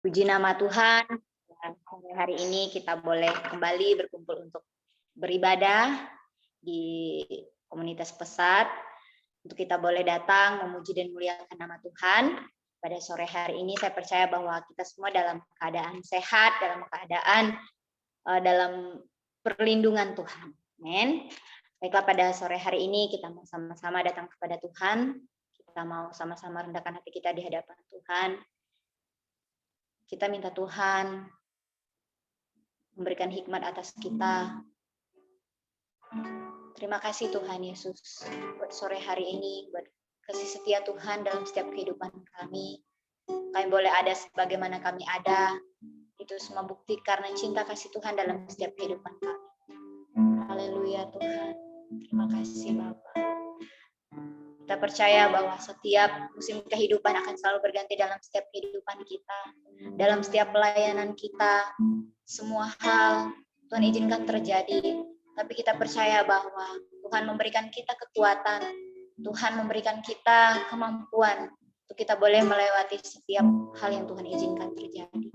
Puji nama Tuhan, hari ini kita boleh kembali berkumpul untuk beribadah di komunitas Pesat. Untuk kita boleh datang memuji dan muliakan nama Tuhan. Pada sore hari ini saya percaya bahwa kita semua dalam keadaan sehat, dalam keadaan dalam perlindungan Tuhan. Amin. Baiklah, pada sore hari ini kita mau sama-sama datang kepada Tuhan. Kita mau sama-sama rendahkan hati kita di hadapan Tuhan. Kita minta Tuhan memberikan hikmat atas kita. Terima kasih Tuhan Yesus buat sore hari ini, buat kasih setia Tuhan dalam setiap kehidupan kami. Kami boleh ada sebagaimana kami ada. Itu semua bukti karena cinta kasih Tuhan dalam setiap kehidupan kami. Haleluya Tuhan. Terima kasih Bapa. Kita percaya bahwa setiap musim kehidupan akan selalu berganti dalam setiap kehidupan kita. Dalam setiap pelayanan kita, semua hal Tuhan izinkan terjadi. Tapi kita percaya bahwa Tuhan memberikan kita kekuatan. Tuhan memberikan kita kemampuan untuk kita boleh melewati setiap hal yang Tuhan izinkan terjadi.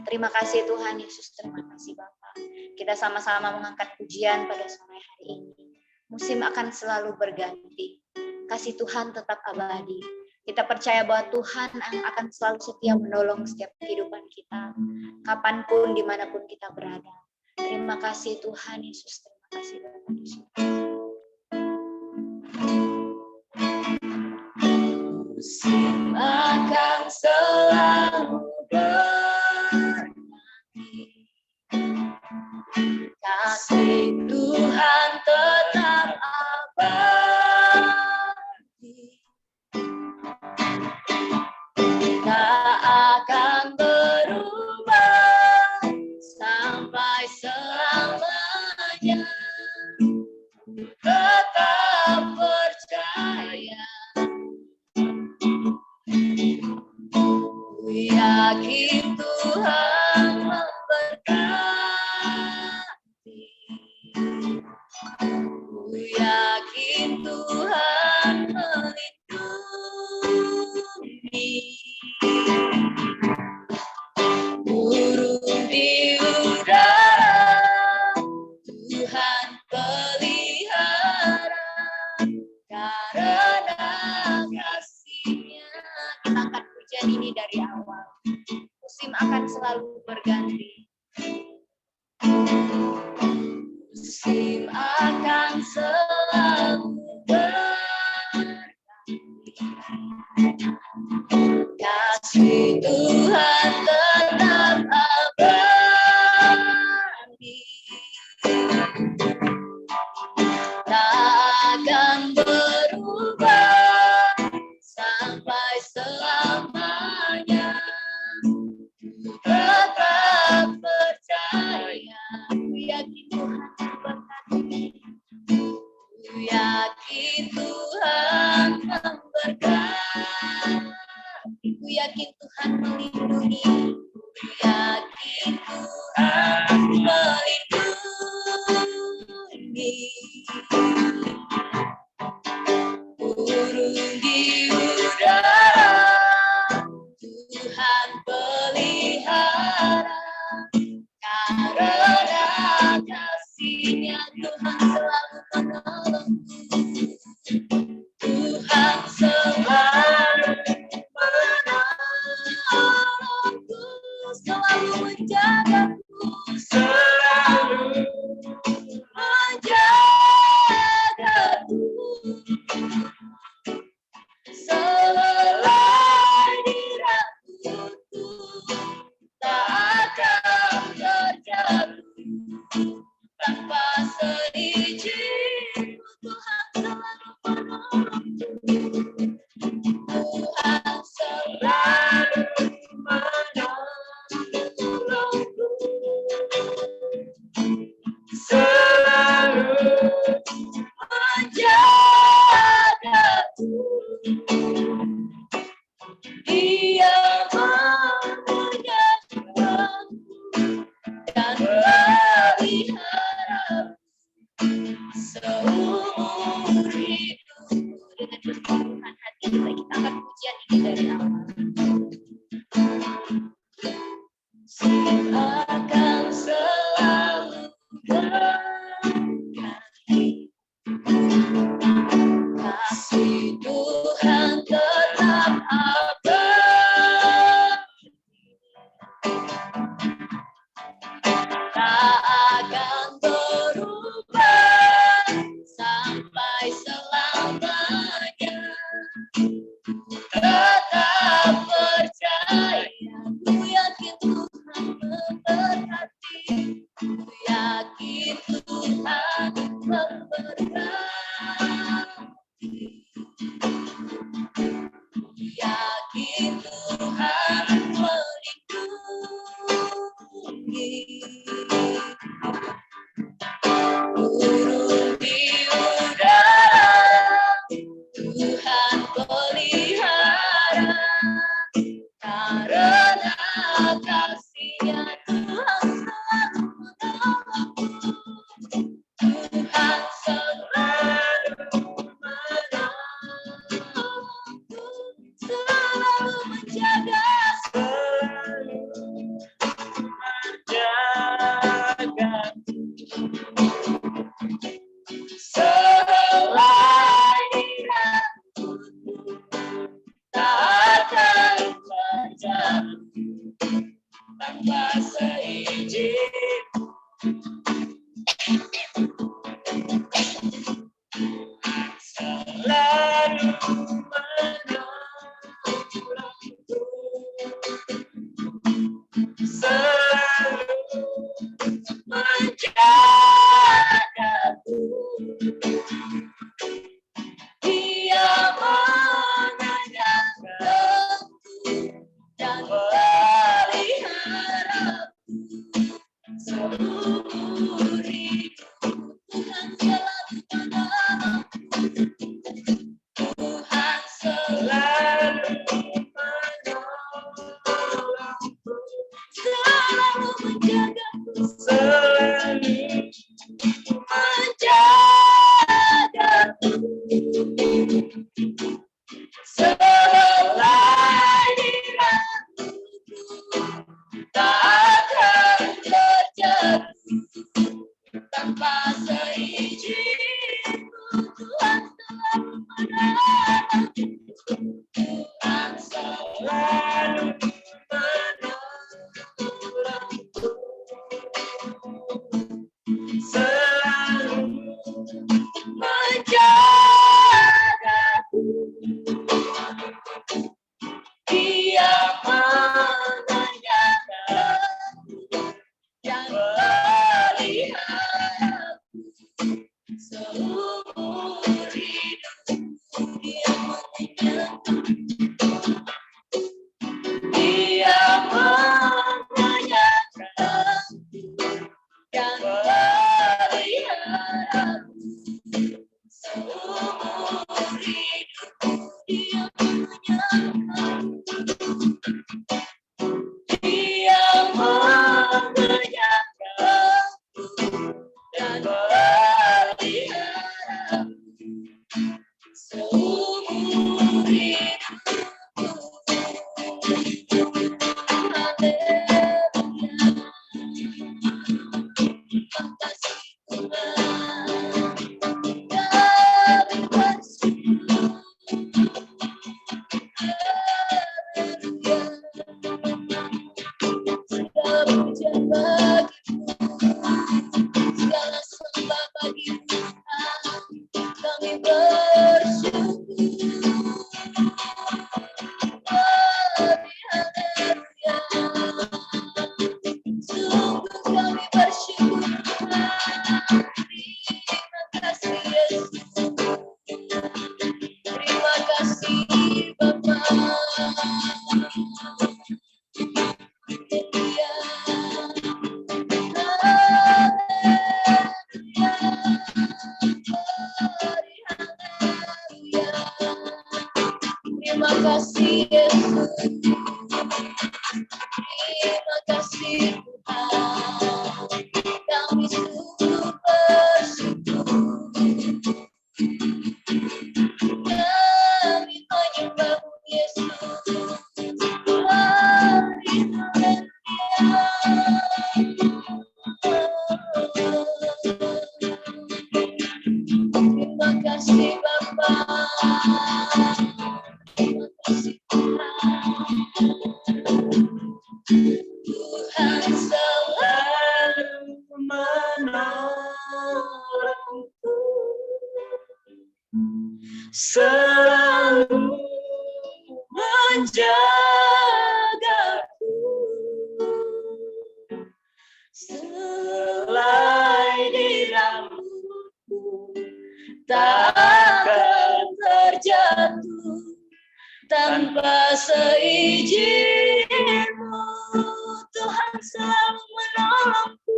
Terima kasih Tuhan Yesus, terima kasih Bapa. Kita sama-sama mengangkat pujian pada sore hari ini. Musim akan selalu berganti. Kasih Tuhan tetap abadi. Kita percaya bahwa Tuhan akan selalu setia menolong setiap kehidupan kita. Kapanpun, dimanapun kita berada. Terima kasih Tuhan Yesus. Terima kasih Bapak Yesus. Musim akan selalu berganti. Kasih Tuhan tetap abadi. Tak akan berubah sampai selamanya. Tetap percaya. Ku yakin Tuhan memberkati. Ku yakin Tuhan melindungi. Burung di udara Tuhan pelihara, karena kasih-Nya. Kita angkat pujian ini dari awal. Musim akan selalu berganti. Musim akan selalu berganti. Kasih Tuhan tetap abadi. Tak akan berubah sampai selamanya. Tetap percaya. Ku yakin Tuhan memberkati. Ku yakin Tuhan memberkati. Ku yakin Tuhan melindungi. Ku yakin Tuhan melindungi. Burung di udara Tuhan pelihara, karena kasih-Nya Tuhan selalu menolongku. Tuhan selalu menolongku, selalu menjagaku, selalu menjagaku. Selain dirakuku, tak akan terjatuh. Tanpa seizin Tuhan selalu menolongku. Tuhan selalu menolongku. akan selalu berkati. Kasih Tuhan tetap abadi, tak akan berubah sampai selamanya. Tetap percaya, ku yakin Tuhan memberkati, ku yakin Tuhan memberkati, ku yakin Tuhan melindungi. Burung di udara Tuhan pelihara, karena kasih-Nya Tuhan selalu menolongku. Tuhan selalu menolongku, selalu menjaga, selain diriku tak akan terjadi tanpa seizin. Selalu menolongku, selalu menjagaku. Dia mengajarkanku dan meliharaku seumur hidup. Tuhan selalu menolongku, Tuhan selalu menolongku, selalu menjagaku, selalu menjagaku. Selain diriku tak akan terjadi tanpa seizinku. Tuhan selalu menolongku, Tuhan selalu menolongku, selalu menjagaku. Dia mengajarkanku dan meliharaku seumur hidup. Dia mengajarkanku, Dia mengajarkanku dan meliharaku seumur hidup. Dia mengajarkanku, Dia mengajarkanku dan meliharaku seumur hidupku. Segala sembah bagimu, kami bersyukur. Haleluya. Sungguh kami bersyukur. Terima kasih Yesus. Terima kasih Bapa. Haleluya. Terima kasih Yesus. Terima kasih Tuhan. Kami sungguh bersyukur. Kami menyembah-Mu Yesus. Haleluya. tak akan terjatuh tanpa seizin-Mu. Tuhan selalu menolongku.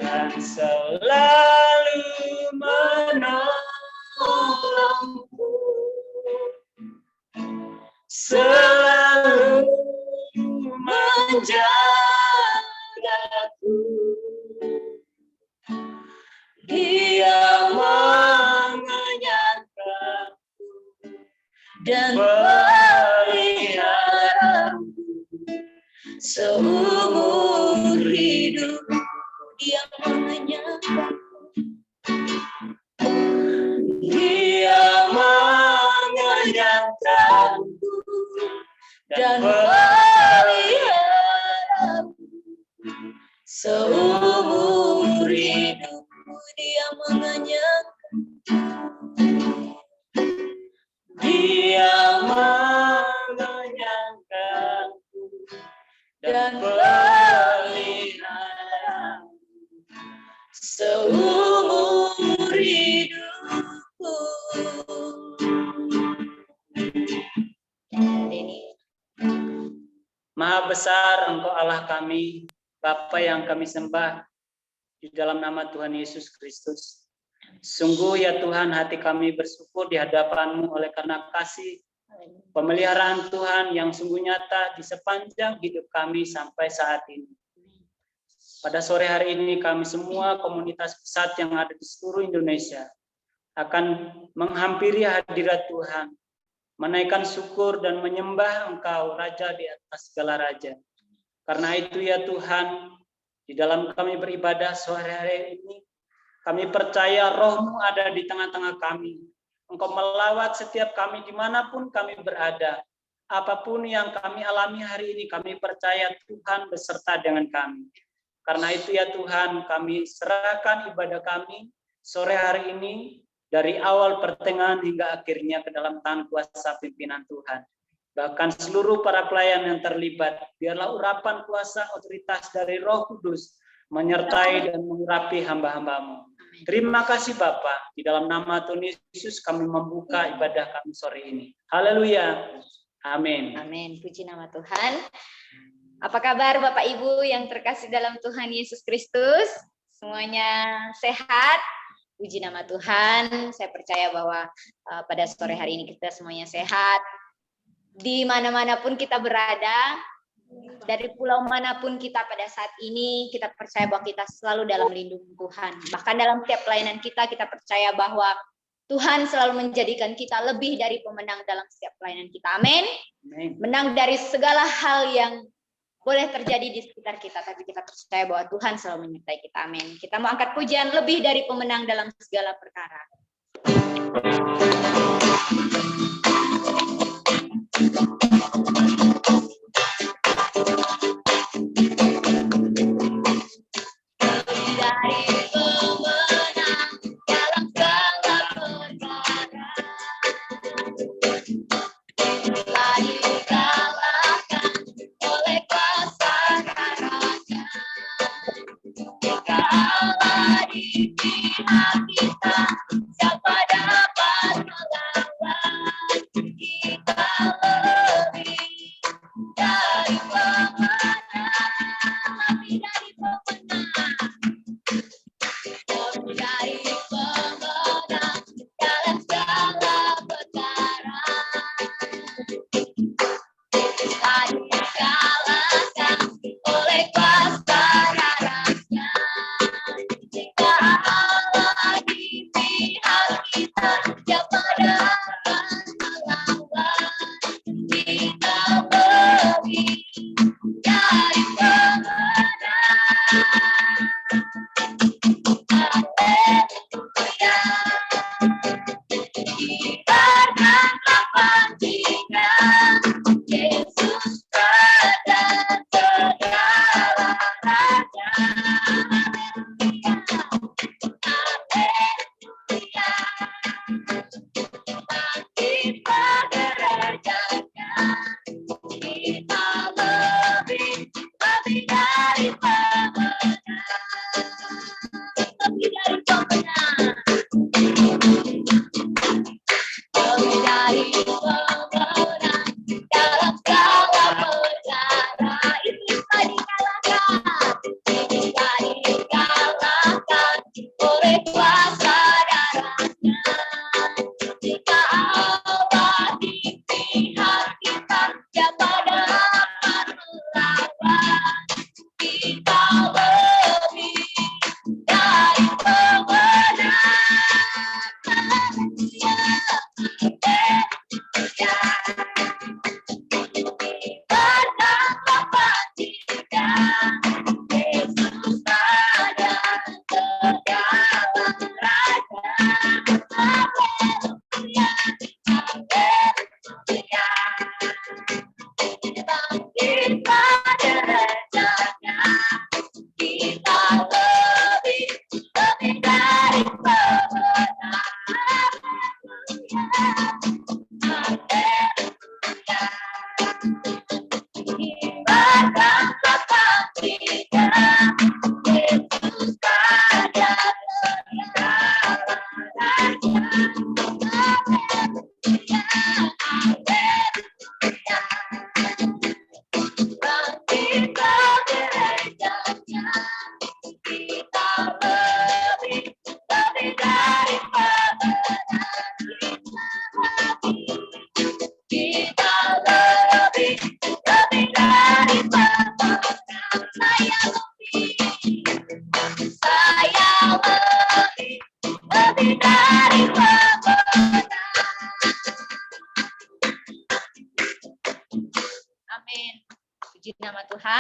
Tuhan selalu menolongku, selalu menjagaku. Dia mengenyangkanku Dan peliharaku seumur hidup. Dia mengenyangkanku. Dia mengenyangkanku Dan peliharaku seumur hidupku. Dia mengenyangkanku. Dia mengenyangkanku dan Dan peliharaku seumur hidupku. Maha besar Engkau Allah kami, Bapa yang kami sembah di dalam nama Tuhan Yesus Kristus. Sungguh ya Tuhan, hati kami bersyukur di hadapan-Mu oleh karena kasih pemeliharaan Tuhan yang sungguh nyata di sepanjang hidup kami sampai saat ini. Pada sore hari ini kami semua komunitas pesat yang ada di seluruh Indonesia akan menghampiri hadirat Tuhan, menaikkan syukur dan menyembah Engkau, Raja di atas segala raja. Karena itu ya Tuhan, di dalam kami beribadah sore hari ini, kami percaya Roh-Mu ada di tengah-tengah kami. Engkau melawat setiap kami dimanapun kami berada. Apapun yang kami alami hari ini, kami percaya Tuhan beserta dengan kami. Karena itu ya Tuhan, kami serahkan ibadah kami sore hari ini, dari awal pertengahan hingga akhirnya ke dalam tangan kuasa pimpinan Tuhan. Bahkan seluruh para pelayan yang terlibat, biarlah urapan kuasa otoritas dari Roh Kudus menyertai dan mengurapi hamba-hamba-Mu. Terima kasih Bapa, di dalam nama Tuhan Yesus kami membuka ibadah kami sore ini. Haleluya. Amin. Amin. Puji nama Tuhan. Apa kabar Bapak Ibu yang terkasih dalam Tuhan Yesus Kristus? Semuanya sehat? Puji nama Tuhan. Saya percaya bahwa pada sore hari ini kita semuanya sehat. Di mana-mana pun kita berada, dari pulau manapun kita pada saat ini, kita percaya bahwa kita selalu dalam lindungan Tuhan. Bahkan dalam tiap pelayanan kita percaya bahwa Tuhan selalu menjadikan kita lebih dari pemenang dalam setiap pelayanan kita. Amin. Menang dari segala hal yang boleh terjadi di sekitar kita, tapi kita percaya bahwa Tuhan selalu menyertai kita. Amin. Kita mau angkat pujian lebih dari pemenang dalam segala perkara. Dari pemenang dalam segala perkara, telah dikalahkan oleh kuasa karanya. Jika Allah di pihak kita, siapa dapat melawan?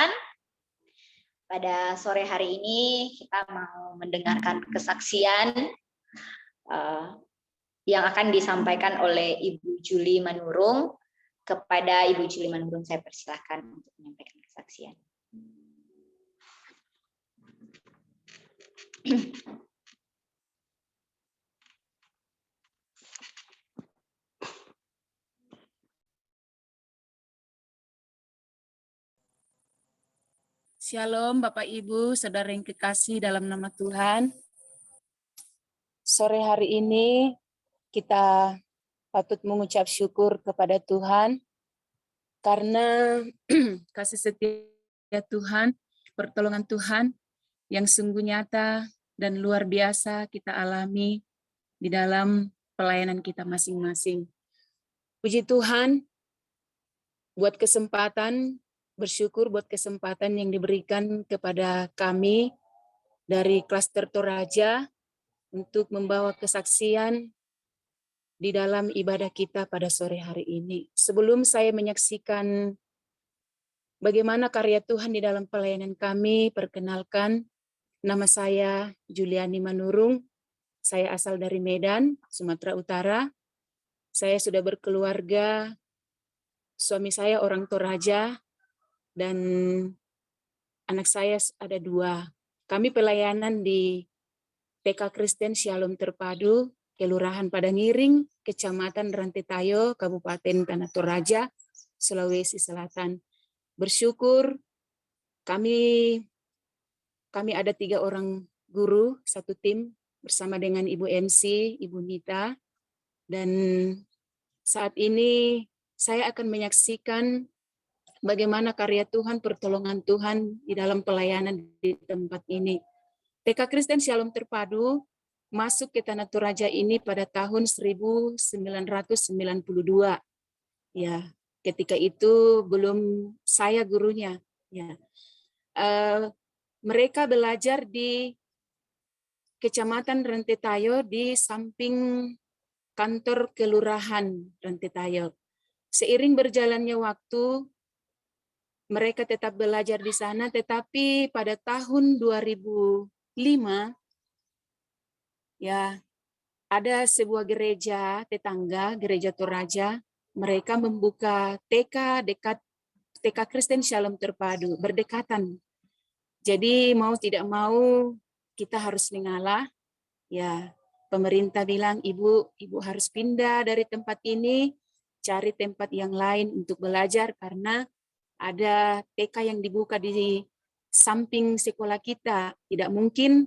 Tuhan, pada sore hari ini kita mau mendengarkan kesaksian yang akan disampaikan oleh Ibu Juli Manurung. Kepada Ibu Juli Manurung saya persilahkan untuk menyampaikan kesaksian. Shalom Bapak Ibu, Saudara yang kekasih dalam nama Tuhan. Sore hari ini kita patut mengucap syukur kepada Tuhan karena kasih setia Tuhan, pertolongan Tuhan yang sungguh nyata dan luar biasa kita alami di dalam pelayanan kita masing-masing. Puji Tuhan buat kesempatan, bersyukur buat kesempatan yang diberikan kepada kami dari Klaster Toraja untuk membawa kesaksian di dalam ibadah kita pada sore hari ini. Sebelum saya menyaksikan bagaimana karya Tuhan di dalam pelayanan kami, perkenalkan nama saya Juliani Manurung. Saya asal dari Medan, Sumatera Utara. Saya sudah berkeluarga, suami saya orang Toraja, dan anak saya ada 2. Kami pelayanan di TK Kristen Shalom Terpadu, Kelurahan Padangiring, Kecamatan Rantetayo, Kabupaten Tanah Toraja, Sulawesi Selatan. Bersyukur kami ada 3 orang guru, 1 tim bersama dengan Ibu MC, Ibu Nita, dan saat ini saya akan menyaksikan bagaimana karya Tuhan, pertolongan Tuhan di dalam pelayanan di tempat ini. TK Kristen Shalom Terpadu masuk ke Tanah Toraja ini pada tahun 1992. Ya, ketika itu belum saya gurunya. Ya, mereka belajar di Kecamatan Rantetayo di samping kantor Kelurahan Rantetayo. Seiring berjalannya waktu, mereka tetap belajar di sana, tetapi pada tahun 2005, ya, ada sebuah gereja tetangga, Gereja Toraja, mereka membuka TK Kristen Shalom Terpadu, berdekatan. Jadi mau tidak mau kita harus mengalah, ya. Pemerintah bilang, ibu harus pindah dari tempat ini, cari tempat yang lain untuk belajar karena ada TK yang dibuka di samping sekolah kita. Tidak mungkin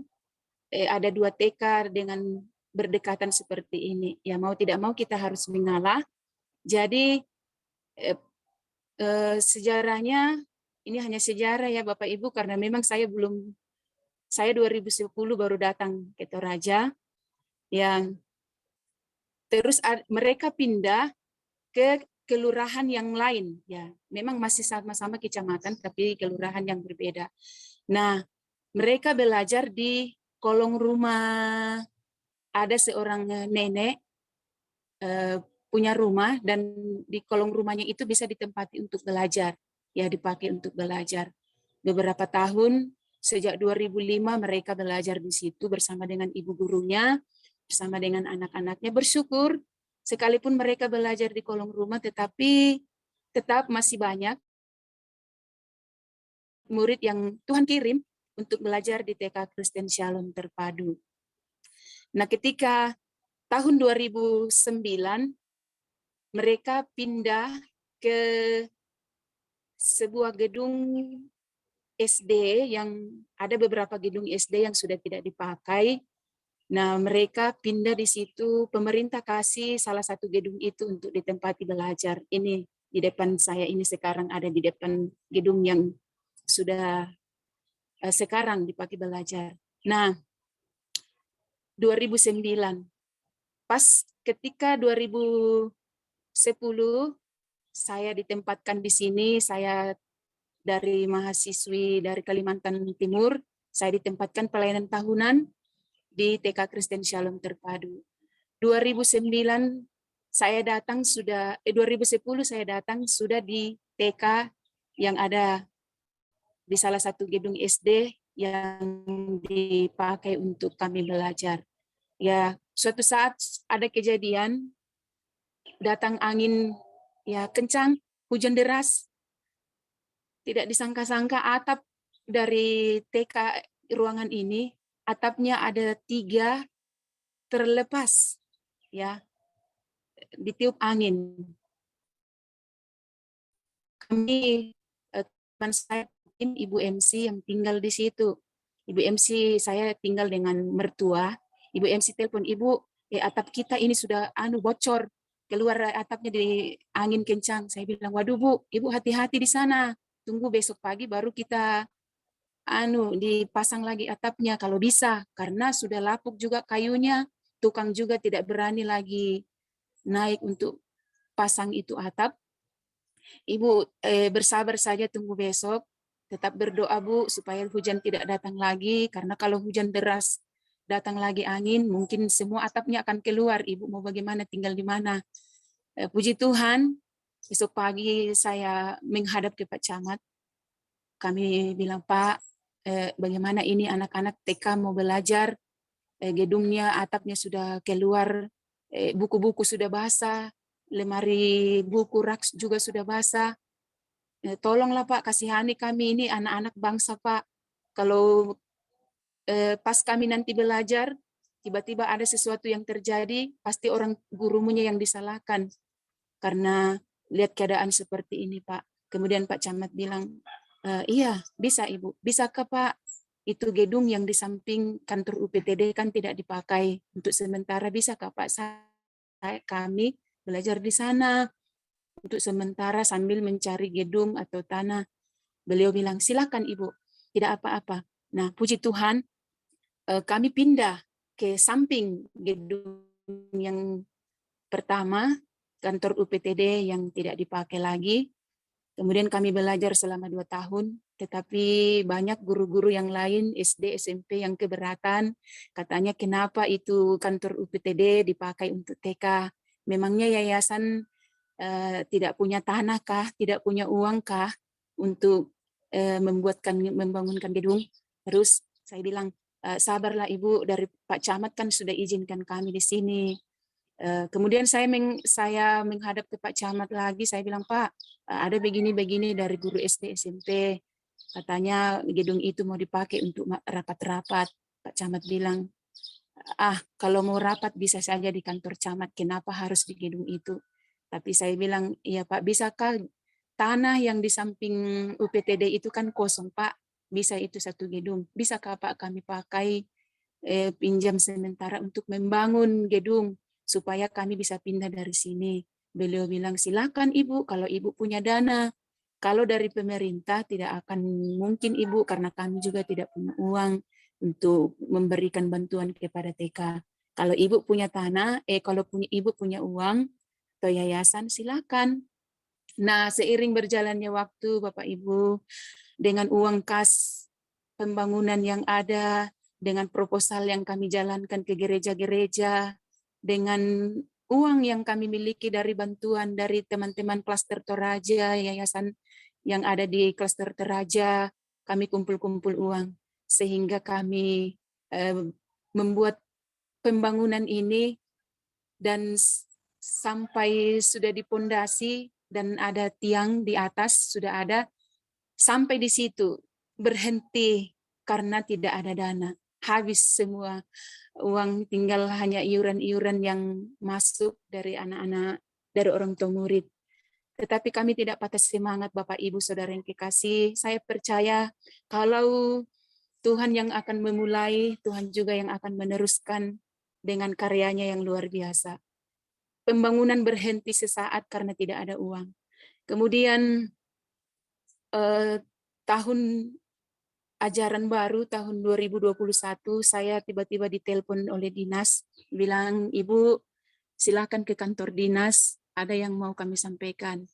ada 2 TK dengan berdekatan seperti ini. Ya mau tidak mau kita harus mengalah. Jadi sejarahnya ini hanya sejarah ya Bapak Ibu, karena memang saya 2010 baru datang ke Toraja. Yang terus mereka pindah ke kelurahan yang lain, ya memang masih sama-sama kecamatan tapi kelurahan yang berbeda. Nah, mereka belajar di kolong rumah, ada seorang nenek punya rumah dan di kolong rumahnya itu bisa ditempati untuk belajar, ya dipakai untuk belajar. Beberapa tahun sejak 2005 mereka belajar di situ bersama dengan ibu gurunya, bersama dengan anak-anaknya. Bersyukur sekalipun mereka belajar di kolong rumah, tetapi tetap masih banyak murid yang Tuhan kirim untuk belajar di TK Kristen Shalom Terpadu. Nah, ketika tahun 2009, mereka pindah ke sebuah gedung SD yang ada beberapa gedung SD yang sudah tidak dipakai. Nah, mereka pindah di situ, pemerintah kasih salah satu gedung itu untuk ditempati belajar. Ini di depan saya ini sekarang ada di depan gedung yang sudah sekarang dipakai belajar. Nah, 2009, pas ketika 2010 saya ditempatkan di sini, saya dari mahasiswi dari Kalimantan Timur, saya ditempatkan pelayanan tahunan di TK Kristen Shalom Terpadu. 2009 saya datang 2010 saya datang sudah di TK yang ada di salah satu gedung SD yang dipakai untuk kami belajar. Ya, suatu saat ada kejadian, datang angin ya kencang, hujan deras, tidak disangka-sangka atap dari TK ruangan ini, atapnya ada 3 terlepas, ya, ditiup angin. Kami, teman saya, Ibu MC yang tinggal di situ. Ibu MC saya tinggal dengan mertua. Ibu MC telepon, Ibu, atap kita ini sudah bocor, keluar atapnya di angin kencang. Saya bilang, waduh Bu, Ibu hati-hati di sana. Tunggu besok pagi baru kita dipasang lagi atapnya kalau bisa, karena sudah lapuk juga kayunya. Tukang juga tidak berani lagi naik untuk pasang itu atap. Ibu bersabar saja, tunggu besok. Tetap berdoa Bu supaya hujan tidak datang lagi, karena kalau hujan deras datang lagi angin, mungkin semua atapnya akan keluar. Ibu mau bagaimana, tinggal di mana? Puji Tuhan, besok pagi saya menghadap ke Pak Camat. Kami bilang, Pak, bagaimana ini anak-anak TK mau belajar, gedungnya, atapnya sudah keluar, buku-buku sudah basah, lemari buku rak juga sudah basah. Tolonglah Pak, kasihani kami ini anak-anak bangsa Pak. Kalau pas kami nanti belajar, tiba-tiba ada sesuatu yang terjadi, pasti orang gurunya yang disalahkan. Karena lihat keadaan seperti ini Pak. Kemudian Pak Camat bilang, iya bisa Ibu. Bisakah Pak, itu gedung yang di samping kantor UPTD kan tidak dipakai untuk sementara, bisakah Pak kami belajar di sana untuk sementara sambil mencari gedung atau tanah? Beliau bilang, silakan Ibu, tidak apa-apa. Nah, puji Tuhan, kami pindah ke samping gedung yang pertama, kantor UPTD yang tidak dipakai lagi. Kemudian kami belajar selama 2 tahun, tetapi banyak guru-guru yang lain, SD, SMP yang keberatan. Katanya, kenapa itu kantor UPTD dipakai untuk TK? Memangnya yayasan tidak punya tanah kah, tidak punya uang kah untuk membangunkan gedung? Terus saya bilang, sabarlah Ibu, dari Pak Camat kan sudah izinkan kami di sini. Kemudian saya menghadap ke Pak Camat lagi, saya bilang, Pak, ada begini-begini dari guru SD, SMP, katanya gedung itu mau dipakai untuk rapat-rapat. Pak Camat bilang, kalau mau rapat bisa saja di kantor Camat, kenapa harus di gedung itu? Tapi saya bilang, iya Pak, bisakah tanah yang di samping UPTD itu kan kosong Pak, bisa itu satu gedung, bisakah Pak kami pakai pinjam sementara untuk membangun gedung supaya kami bisa pindah dari sini? Beliau bilang, silakan Ibu, kalau Ibu punya dana. Kalau dari pemerintah tidak akan mungkin Ibu, karena kami juga tidak punya uang untuk memberikan bantuan kepada TK. Kalau Ibu punya tanah, kalau Ibu punya uang atau yayasan, silakan. Nah, seiring berjalannya waktu, Bapak Ibu, dengan uang kas pembangunan yang ada, dengan proposal yang kami jalankan ke gereja-gereja, dengan uang yang kami miliki dari bantuan dari teman-teman klaster Toraja, yayasan yang ada di klaster Toraja, kami kumpul-kumpul uang, sehingga kami membuat pembangunan ini, dan sampai sudah dipondasi dan ada tiang di atas, sudah ada, sampai di situ berhenti karena tidak ada dana. Habis semua uang, tinggal hanya iuran-iuran yang masuk dari anak-anak, dari orang tua murid. Tetapi kami tidak patah semangat, Bapak Ibu Saudara yang kekasih. Saya percaya kalau Tuhan yang akan memulai, Tuhan juga yang akan meneruskan dengan karyanya yang luar biasa. Pembangunan berhenti sesaat karena tidak ada uang. Kemudian tahun ajaran baru, tahun 2021, saya tiba-tiba ditelepon oleh dinas, bilang, Ibu, silakan ke kantor dinas, ada yang mau kami sampaikan.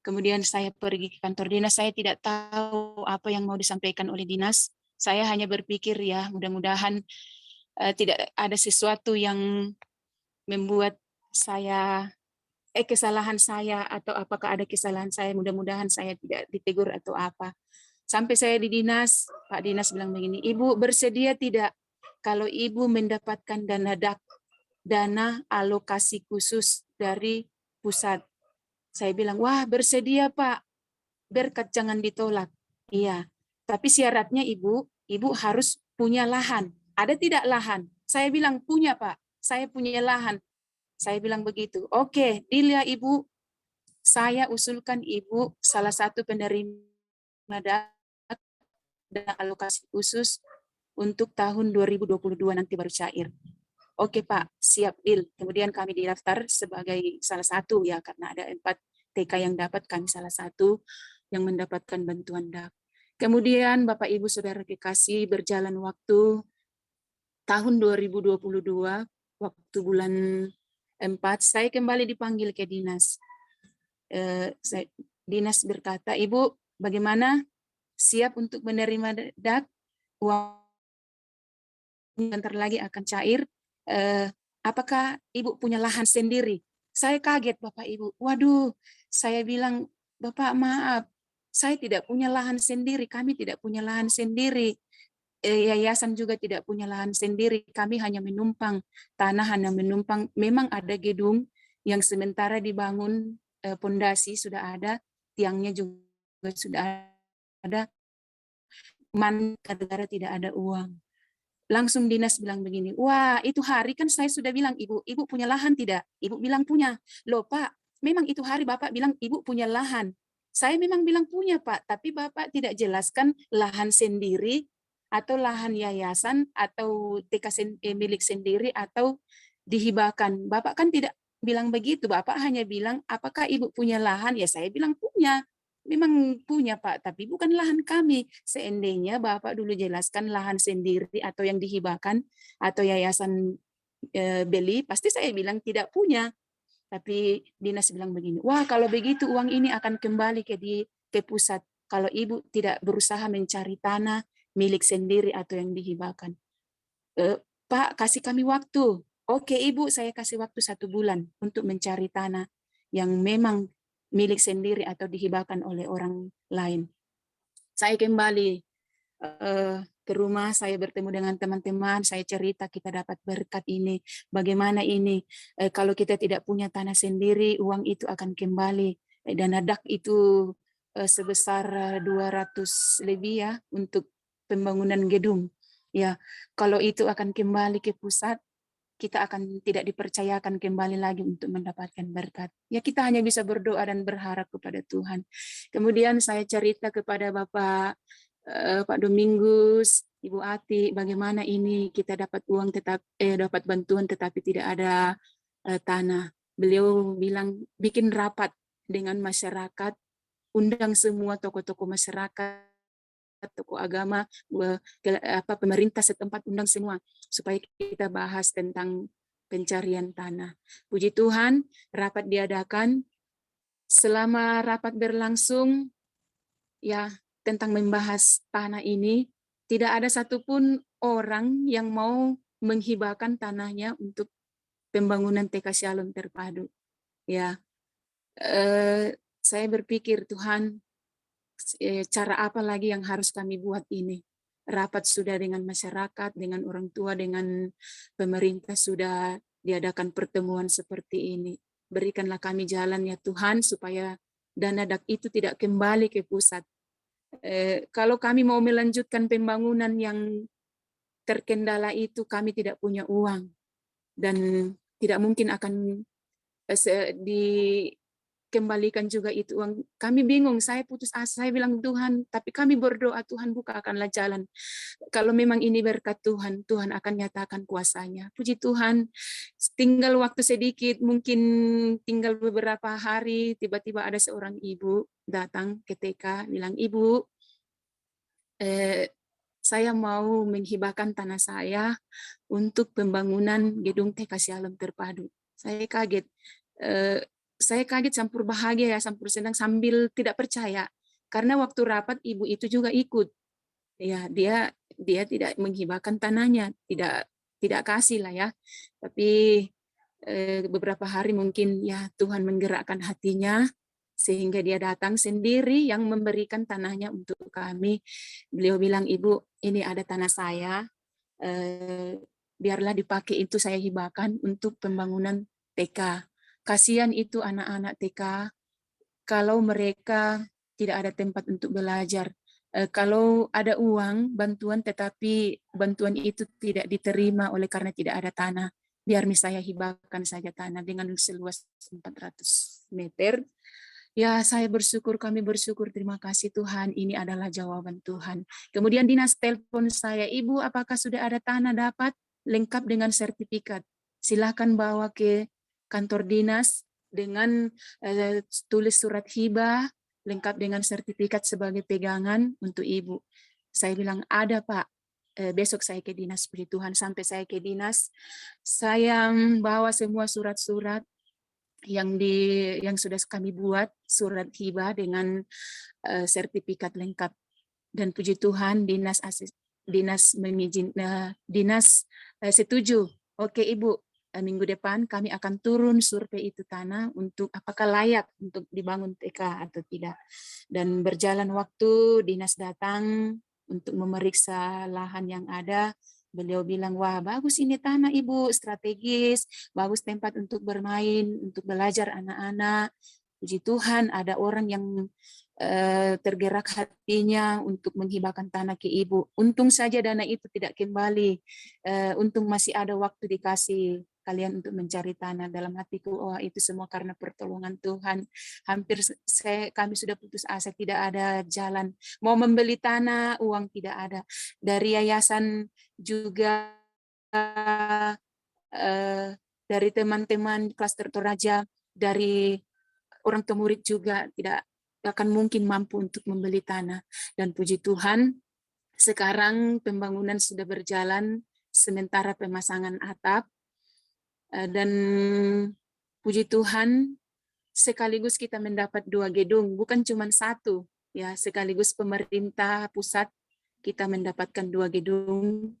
Kemudian saya pergi ke kantor dinas, saya tidak tahu apa yang mau disampaikan oleh dinas. Saya hanya berpikir, ya mudah-mudahan tidak ada sesuatu yang membuat saya, kesalahan saya, atau apakah ada kesalahan saya, mudah-mudahan saya tidak ditegur atau apa. Sampai saya di dinas, Pak Dinas bilang begini, Ibu bersedia tidak kalau Ibu mendapatkan dana alokasi khusus dari pusat? Saya bilang, wah bersedia Pak, berkat jangan ditolak. Iya, tapi syaratnya Ibu harus punya lahan. Ada tidak lahan? Saya bilang punya Pak, saya punya lahan. Saya bilang begitu. Oke, deal ya Ibu. Saya usulkan Ibu salah satu penerima dan alokasi khusus untuk tahun 2022 nanti baru cair. Oke Pak, siap deal. Kemudian kami didaftar sebagai salah satu ya, karena ada 4 TK yang dapat, kami salah satu yang mendapatkan bantuan DAP. Kemudian Bapak Ibu Saudara kekasih, berjalan waktu tahun 2022, waktu bulan 4, saya kembali dipanggil ke dinas. Dinas berkata, Ibu bagaimana, siap untuk menerima DAP? Uang bentar lagi akan cair. Apakah Ibu punya lahan sendiri? Saya kaget Bapak Ibu. Waduh, saya bilang, Bapak maaf, saya tidak punya lahan sendiri. Kami tidak punya lahan sendiri. Yayasan juga tidak punya lahan sendiri. Kami hanya menumpang tanah, hanya menumpang. Memang ada gedung yang sementara dibangun, pondasi sudah ada, tiangnya juga sudah ada. Negara tidak ada uang. Langsung dinas bilang begini, wah itu hari kan saya sudah bilang, Ibu punya lahan tidak? Ibu bilang punya. Loh Pak, memang itu hari Bapak bilang Ibu punya lahan. Saya memang bilang punya Pak, tapi Bapak tidak jelaskan lahan sendiri atau lahan yayasan atau TK milik sendiri atau dihibahkan. Bapak kan tidak bilang begitu, Bapak hanya bilang apakah Ibu punya lahan? Ya saya bilang punya. Memang punya Pak, tapi bukan lahan kami. Seandainya Bapak dulu jelaskan lahan sendiri atau yang dihibahkan atau yayasan beli, pasti saya bilang tidak punya. Tapi dinas bilang begini, wah kalau begitu uang ini akan kembali ke pusat. Kalau Ibu tidak berusaha mencari tanah milik sendiri atau yang dihibahkan. Pak, kasih kami waktu. Oke Ibu, saya kasih waktu 1 bulan untuk mencari tanah yang memang milik sendiri atau dihibahkan oleh orang lain. Saya kembali ke rumah, saya bertemu dengan teman-teman, saya cerita kita dapat berkat ini, bagaimana ini, kalau kita tidak punya tanah sendiri, uang itu akan kembali. Dana DAK itu sebesar 200 lebih ya, untuk pembangunan gedung. Ya, kalau itu akan kembali ke pusat, kita akan tidak dipercayakan kembali lagi untuk mendapatkan berkat. Ya kita hanya bisa berdoa dan berharap kepada Tuhan. Kemudian saya cerita kepada Bapak Pak Domingus, Ibu Ati, bagaimana ini kita dapat uang dapat bantuan tetapi tidak ada tanah. Beliau bilang bikin rapat dengan masyarakat, undang semua tokoh-tokoh masyarakat, tokoh agama, pemerintah setempat, undang semua supaya kita bahas tentang pencarian tanah. Puji Tuhan, rapat diadakan. Selama rapat berlangsung, ya tentang membahas tanah ini, tidak ada satupun orang yang mau menghibahkan tanahnya untuk pembangunan TK Shalom Terpadu. Ya, saya berpikir Tuhan, cara apa lagi yang harus kami buat ini? Rapat sudah dengan masyarakat, dengan orang tua, dengan pemerintah sudah diadakan pertemuan seperti ini. Berikanlah kami jalan ya Tuhan supaya dana DAK itu tidak kembali ke pusat. Kalau kami mau melanjutkan pembangunan yang terkendala itu, kami tidak punya uang dan tidak mungkin akan dikembalikan juga itu uang. Kami bingung, saya putus asa, saya bilang Tuhan, tapi kami berdoa Tuhan bukakanlah jalan. Kalau memang ini berkat Tuhan, Tuhan akan nyatakan kuasanya. Puji Tuhan, tinggal waktu sedikit, mungkin tinggal beberapa hari, tiba-tiba ada seorang ibu datang ke TK, bilang, Ibu, saya mau menghibahkan tanah saya untuk pembangunan gedung TK Shalom Terpadu. Saya kaget. Campur bahagia ya, campur senang sambil tidak percaya. Karena waktu rapat ibu itu juga ikut. Ya, dia tidak menghibahkan tanahnya, tidak kasih lah ya. Tapi beberapa hari mungkin ya Tuhan menggerakkan hatinya. sehingga dia datang sendiri yang memberikan tanahnya untuk kami. Beliau bilang, Ibu, ini ada tanah saya, biarlah dipakai, itu saya hibahkan untuk pembangunan TK. Kasihan itu anak-anak TK, kalau mereka tidak ada tempat untuk belajar. Kalau ada uang, bantuan, tetapi bantuan itu tidak diterima oleh karena tidak ada tanah. Biar saya hibahkan saja tanah dengan seluas 400 meter. Ya, saya bersyukur, kami bersyukur, terima kasih Tuhan, ini adalah jawaban Tuhan. Kemudian dinas telepon saya, Ibu, apakah sudah ada tanah dapat lengkap dengan sertifikat? Silahkan bawa ke kantor dinas dengan tulis surat hibah, lengkap dengan sertifikat sebagai pegangan untuk Ibu. Saya bilang, ada Pak. Besok saya ke dinas, puji Tuhan. Sampai saya ke dinas, saya bawa semua surat-surat yang sudah kami buat, surat hibah dengan sertifikat lengkap, dan puji Tuhan dinas setuju. Oke Ibu, minggu depan kami akan turun survei itu tanah untuk apakah layak untuk dibangun TK atau tidak. Dan berjalan waktu, dinas datang untuk memeriksa lahan yang ada. Beliau bilang, wah bagus ini tanah Ibu, strategis, bagus tempat untuk bermain, untuk belajar anak-anak. Puji Tuhan ada orang yang tergerak hatinya untuk menghibahkan tanah ke Ibu. Untung saja dana itu tidak kembali, untung masih ada waktu dikasih kalian untuk mencari tanah. Dalam hatiku, oh itu semua karena pertolongan Tuhan. Hampir kami sudah putus asa, tidak ada jalan. Mau membeli tanah, uang tidak ada. Dari yayasan juga, dari teman-teman klaster Toraja, dari orang tua murid juga tidak akan mungkin mampu untuk membeli tanah. Dan puji Tuhan, sekarang pembangunan sudah berjalan, sementara pemasangan atap, dan puji Tuhan sekaligus kita mendapat 2 gedung, bukan cuma 1 ya, sekaligus pemerintah pusat kita mendapatkan 2 gedung.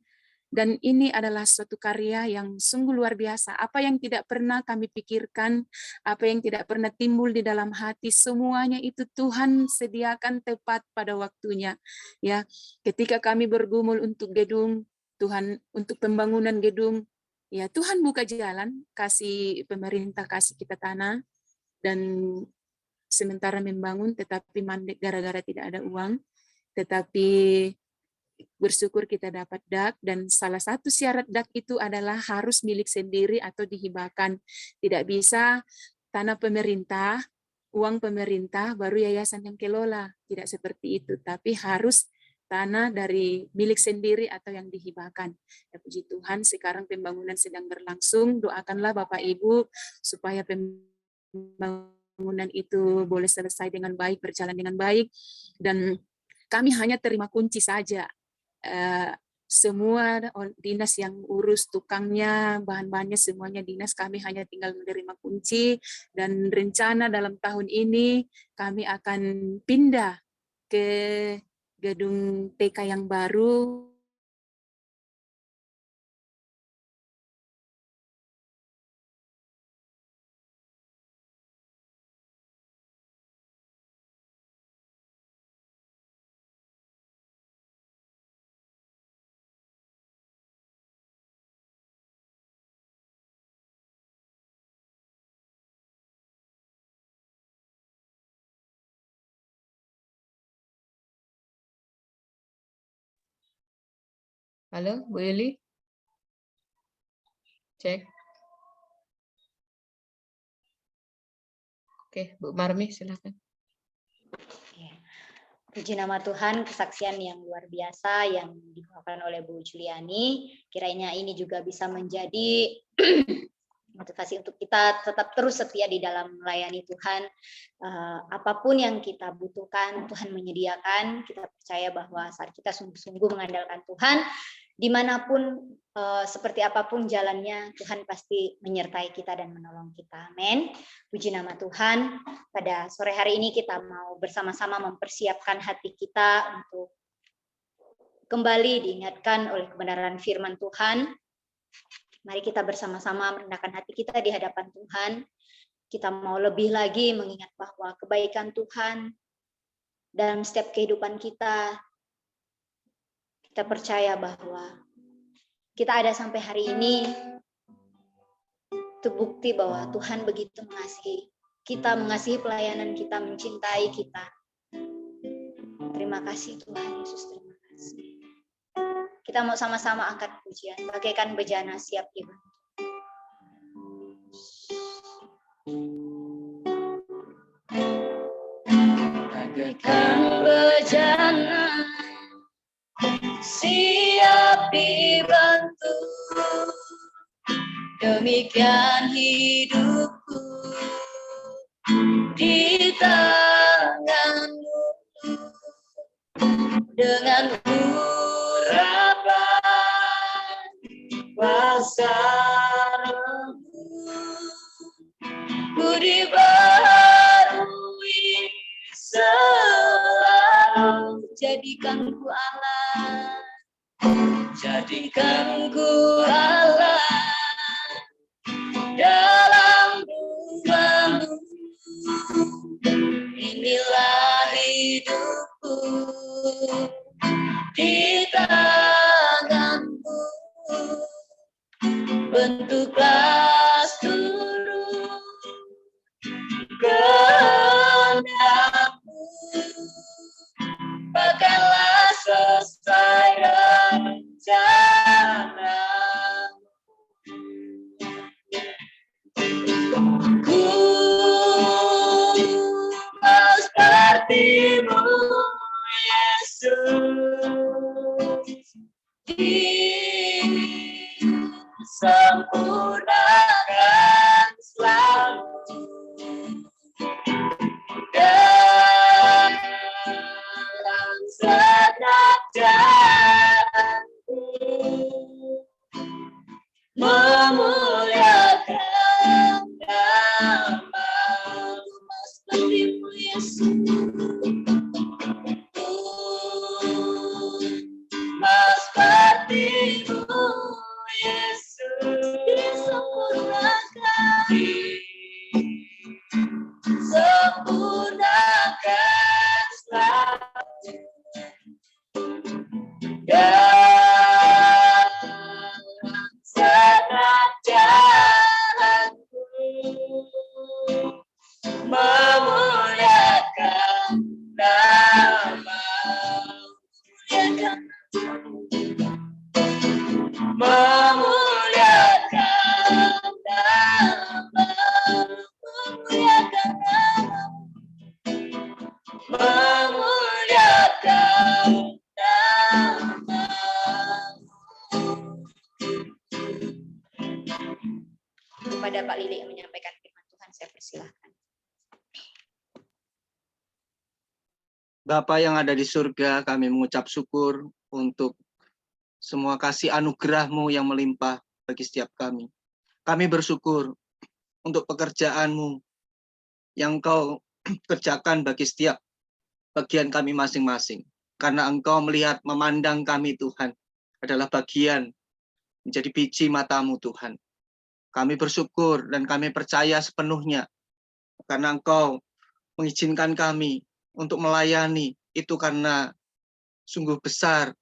Dan ini adalah suatu karya yang sungguh luar biasa. Apa yang tidak pernah kami pikirkan, apa yang tidak pernah timbul di dalam hati, semuanya itu Tuhan sediakan tepat pada waktunya. Ya, ketika kami bergumul untuk gedung, Tuhan untuk pembangunan gedung, ya Tuhan buka jalan, kasih pemerintah, kasih kita tanah, dan sementara membangun, tetapi mandek gara-gara tidak ada uang, tetapi bersyukur kita dapat DAK, dan salah satu syarat DAK itu adalah harus milik sendiri atau dihibahkan. Tidak bisa tanah pemerintah, uang pemerintah, baru yayasan yang kelola. Tidak seperti itu, tapi harus tanah dari milik sendiri atau yang dihibahkan. Ya, puji Tuhan, sekarang pembangunan sedang berlangsung. Doakanlah Bapak Ibu supaya pembangunan itu boleh selesai dengan baik, berjalan dengan baik, dan kami hanya terima kunci saja. Semua dinas yang urus tukangnya, bahan-bahannya semuanya dinas, kami hanya tinggal menerima kunci, dan rencana dalam tahun ini kami akan pindah ke gedung TK yang baru. Halo, Bu Yuli? Cek. Oke, Bu Marmi, silakan. Puji nama Tuhan, kesaksian yang luar biasa yang dibawakan oleh Bu Juliani. Kiranya ini juga bisa menjadi motivasi untuk kita tetap terus setia di dalam melayani Tuhan. Apapun yang kita butuhkan, Tuhan menyediakan. Kita percaya bahwa saat kita sungguh-sungguh mengandalkan Tuhan, dimanapun seperti apapun jalannya, Tuhan pasti menyertai kita dan menolong kita. Amin. Puji nama Tuhan. Pada sore hari ini kita mau bersama-sama mempersiapkan hati kita untuk kembali diingatkan oleh kebenaran firman Tuhan. Mari kita bersama-sama merendahkan hati kita di hadapan Tuhan. Kita mau lebih lagi mengingat bahwa kebaikan Tuhan dalam setiap kehidupan kita. Kita percaya bahwa kita ada sampai hari ini, itu bukti bahwa Tuhan begitu mengasihi kita, mengasihi pelayanan kita, mencintai kita. Terima kasih Tuhan Yesus, terima kasih. Kita mau sama-sama angkat pujian, bagaikan bejana siap dibantu. Bagaikan bejana siap dibantu, demikian hidupku di tanganmu, dengan urapan kuasa-Mu ku dibaharui selalu. Jadikanku Allah, jadikanku Allah dalam rumah-Mu. Inilah hidupku di tangan-Mu, bentuklah seluruh kehendak-Mu, pakailah sesuai rencana. Ku mau seperti-Mu Yesus, disempurnakan selalu dalam segenap jalanku, memuliakan nama-Mu seperti-Mu Yesus. Mau seperti-Mu Yesus, disempurnakan selalu dalam segenap jalanku, memuliakan nama-Mu, memuliakan nama-Mu, memuliakan nama-Mu, memuliakan nama-Mu. Kepada Pak Lili yang menyampaikan firman Tuhan, saya persilahkan. Bapa yang ada di surga, kami mengucap syukur untuk semua kasih anugerah-Mu yang melimpah bagi setiap kami. Kami bersyukur untuk pekerjaan-Mu yang Engkau kerjakan bagi setiap bagian kami masing-masing. Karena Engkau melihat, memandang kami Tuhan, adalah bagian menjadi biji mata-Mu Tuhan. Kami bersyukur dan kami percaya sepenuhnya karena Engkau mengizinkan kami untuk melayani, itu karena sungguh besar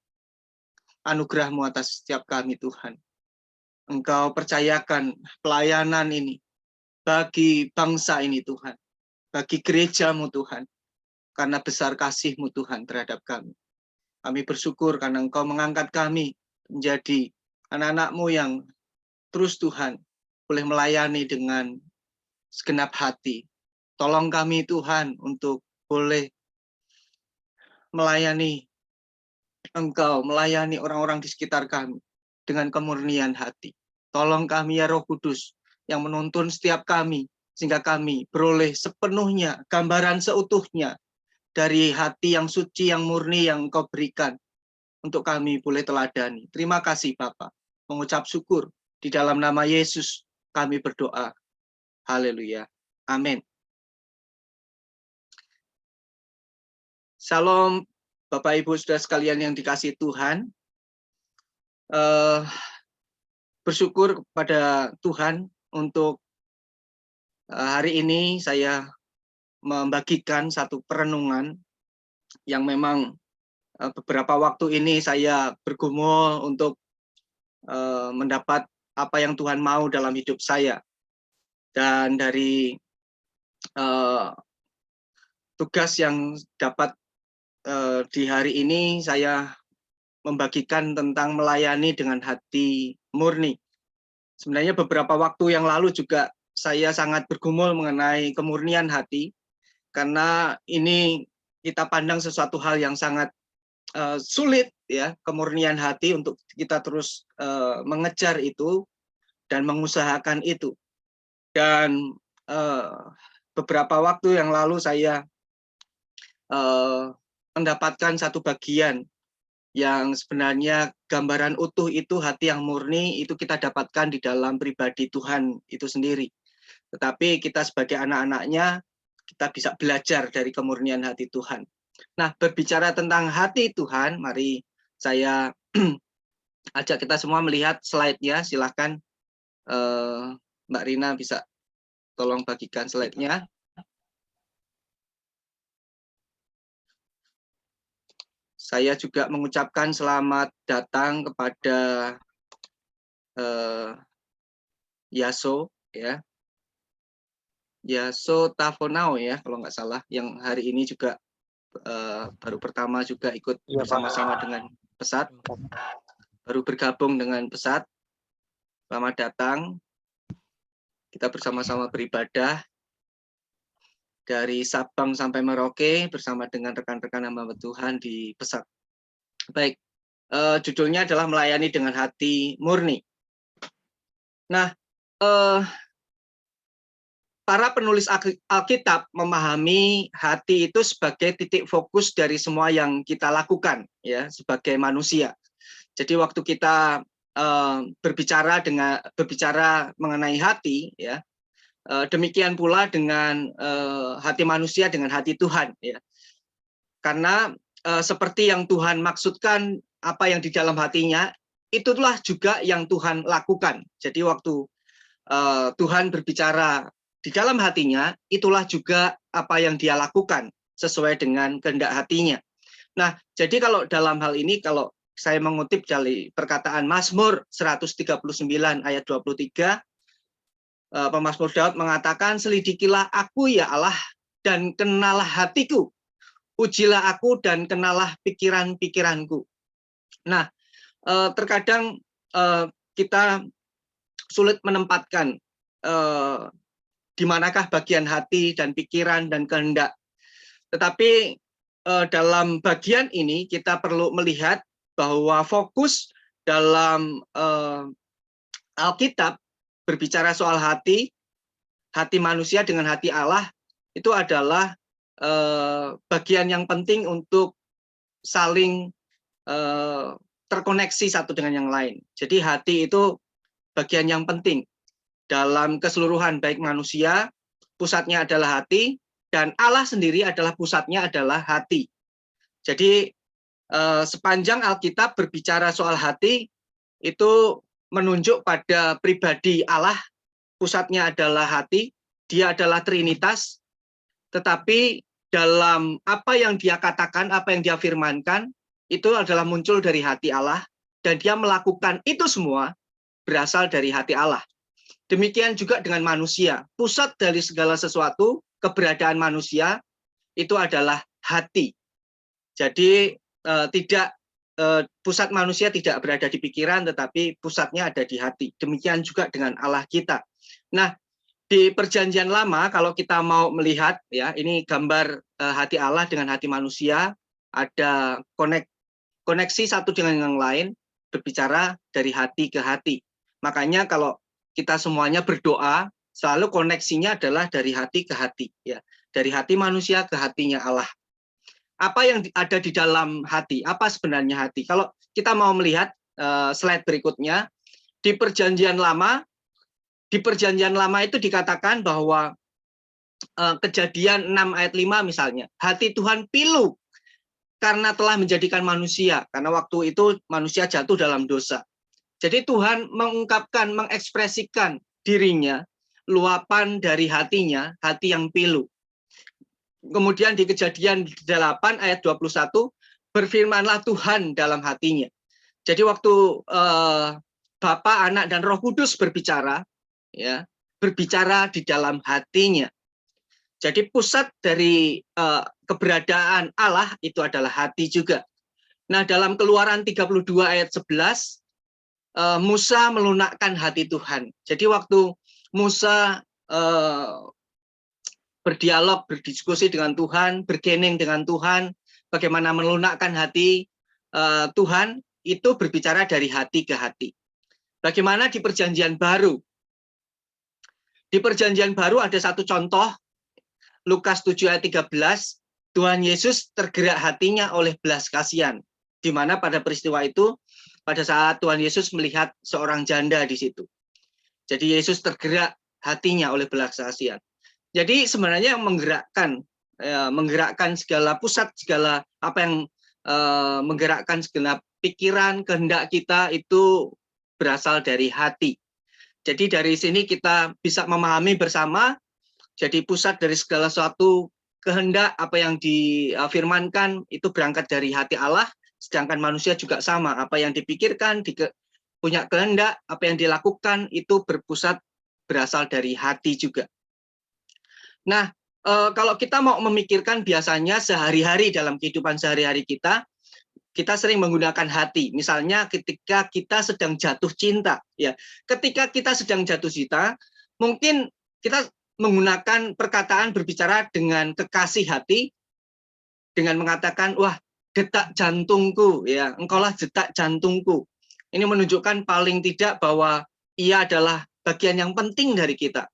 anugerah-Mu atas setiap kami Tuhan. Engkau percayakan pelayanan ini bagi bangsa ini Tuhan, bagi gereja-Mu Tuhan, karena besar kasih-Mu Tuhan terhadap kami. Kami bersyukur karena Engkau mengangkat kami menjadi anak-anak-Mu yang terus Tuhan boleh melayani dengan segenap hati. Tolong kami Tuhan untuk boleh melayani Engkau, melayani orang-orang di sekitar kami dengan kemurnian hati. Tolong kami ya Roh Kudus yang menuntun setiap kami, sehingga kami beroleh sepenuhnya, gambaran seutuhnya dari hati yang suci, yang murni yang Engkau berikan untuk kami boleh teladani. Terima kasih Bapa. Mengucap syukur di dalam nama Yesus kami berdoa. Haleluya. Amin. Salam Bapak Ibu Saudara sekalian yang dikasihi Tuhan. Bersyukur kepada Tuhan untuk hari ini saya membagikan satu perenungan yang memang beberapa waktu ini saya bergumul untuk mendapat apa yang Tuhan mau dalam hidup saya. Dan dari tugas yang dapat di hari ini saya membagikan tentang melayani dengan hati murni. Sebenarnya beberapa waktu yang lalu juga saya sangat bergumul mengenai kemurnian hati, karena ini kita pandang sesuatu hal yang sangat sulit, ya, kemurnian hati untuk kita terus mengejar itu dan mengusahakan itu. Dan beberapa waktu yang lalu saya mendapatkan satu bagian yang sebenarnya gambaran utuh itu hati yang murni itu kita dapatkan di dalam pribadi Tuhan itu sendiri. Tetapi kita sebagai anak-anaknya, kita bisa belajar dari kemurnian hati Tuhan. Nah, berbicara tentang hati Tuhan, mari saya ajak kita semua melihat slide-nya. Silahkan Mbak Rina bisa tolong bagikan slide-nya. Saya juga mengucapkan selamat datang kepada Yaso, ya, Yaso Tafonao, ya, kalau nggak salah, yang hari ini juga baru pertama juga ikut bersama-sama dengan Pesat, baru bergabung dengan Pesat. Selamat datang. Kita bersama-sama beribadah dari Sabang sampai Merauke bersama dengan rekan-rekan hamba Tuhan di Pesat. Baik, judulnya adalah melayani dengan hati murni. Nah, para penulis Alkitab memahami hati itu sebagai titik fokus dari semua yang kita lakukan, ya, sebagai manusia. Jadi waktu kita berbicara mengenai hati, ya, demikian pula dengan hati manusia dengan hati Tuhan, ya. Karena seperti yang Tuhan maksudkan, apa yang di dalam hatinya, itulah juga yang Tuhan lakukan. Jadi waktu Tuhan berbicara di dalam hatinya, itulah juga apa yang dia lakukan sesuai dengan kehendak hatinya. Nah, jadi kalau dalam hal ini, kalau saya mengutip dari perkataan Mazmur 139 ayat 23, pemazmur Daud mengatakan, selidikilah aku ya Allah dan kenalah hatiku, ujilah aku dan kenalah pikiran-pikiranku. Nah, terkadang kita sulit menempatkan di manakah bagian hati dan pikiran dan kehendak. Tetapi dalam bagian ini kita perlu melihat bahwa fokus dalam Alkitab berbicara soal hati manusia dengan hati Allah, itu adalah bagian yang penting untuk saling terkoneksi satu dengan yang lain. Jadi hati itu bagian yang penting dalam keseluruhan, baik manusia, pusatnya adalah hati, dan Allah sendiri adalah pusatnya adalah hati. Jadi sepanjang Alkitab berbicara soal hati, itu menunjuk pada pribadi Allah, pusatnya adalah hati, dia adalah Trinitas, tetapi dalam apa yang dia katakan, apa yang dia firmankan, itu adalah muncul dari hati Allah, dan dia melakukan itu semua berasal dari hati Allah. Demikian juga dengan manusia, pusat dari segala sesuatu, keberadaan manusia, itu adalah hati. Jadi pusat manusia tidak berada di pikiran, tetapi pusatnya ada di hati. Demikian juga dengan Allah kita. Nah, di Perjanjian Lama, kalau kita mau melihat, ya, ini gambar hati Allah dengan hati manusia, ada koneksi satu dengan yang lain, berbicara dari hati ke hati. Makanya kalau kita semuanya berdoa, selalu koneksinya adalah dari hati ke hati, ya, dari hati manusia ke hatinya Allah. Apa yang ada di dalam hati? Apa sebenarnya hati? Kalau kita mau melihat slide berikutnya, di Perjanjian Lama itu dikatakan bahwa Kejadian 6 ayat 5 misalnya, hati Tuhan pilu karena telah menjadikan manusia, karena waktu itu manusia jatuh dalam dosa. Jadi Tuhan mengungkapkan, mengekspresikan dirinya luapan dari hatinya, hati yang pilu. Kemudian di Kejadian 8 ayat 21, berfirmanlah Tuhan dalam hatinya. Jadi waktu Bapa, Anak, dan Roh Kudus berbicara, ya, berbicara di dalam hatinya. Jadi pusat dari keberadaan Allah itu adalah hati juga. Nah, dalam Keluaran 32 ayat 11, Musa melunakkan hati Tuhan. Jadi waktu Musa berdialog, berdiskusi dengan Tuhan, bergening dengan Tuhan, bagaimana melunakkan hati Tuhan, itu berbicara dari hati ke hati. Bagaimana di Perjanjian Baru? Di Perjanjian Baru ada satu contoh, Lukas 7 ayat 13, Tuhan Yesus tergerak hatinya oleh belas kasihan, di mana pada peristiwa itu, pada saat Tuhan Yesus melihat seorang janda di situ. Jadi Yesus tergerak hatinya oleh belas kasihan. Jadi sebenarnya yang menggerakkan segala pusat, segala apa yang menggerakkan segala pikiran, kehendak kita itu berasal dari hati. Jadi dari sini kita bisa memahami bersama, jadi pusat dari segala sesuatu kehendak apa yang difirmankan itu berangkat dari hati Allah, sedangkan manusia juga sama, apa yang dipikirkan, punya kehendak, apa yang dilakukan itu berasal dari hati juga. Nah, kalau kita mau memikirkan biasanya sehari-hari dalam kehidupan sehari-hari kita sering menggunakan hati. Misalnya ketika kita sedang jatuh cinta, ya. Ketika kita sedang jatuh cinta, mungkin kita menggunakan perkataan berbicara dengan kekasih hati dengan mengatakan, wah, detak jantungku, ya, engkaulah detak jantungku. Ini menunjukkan paling tidak bahwa ia adalah bagian yang penting dari kita.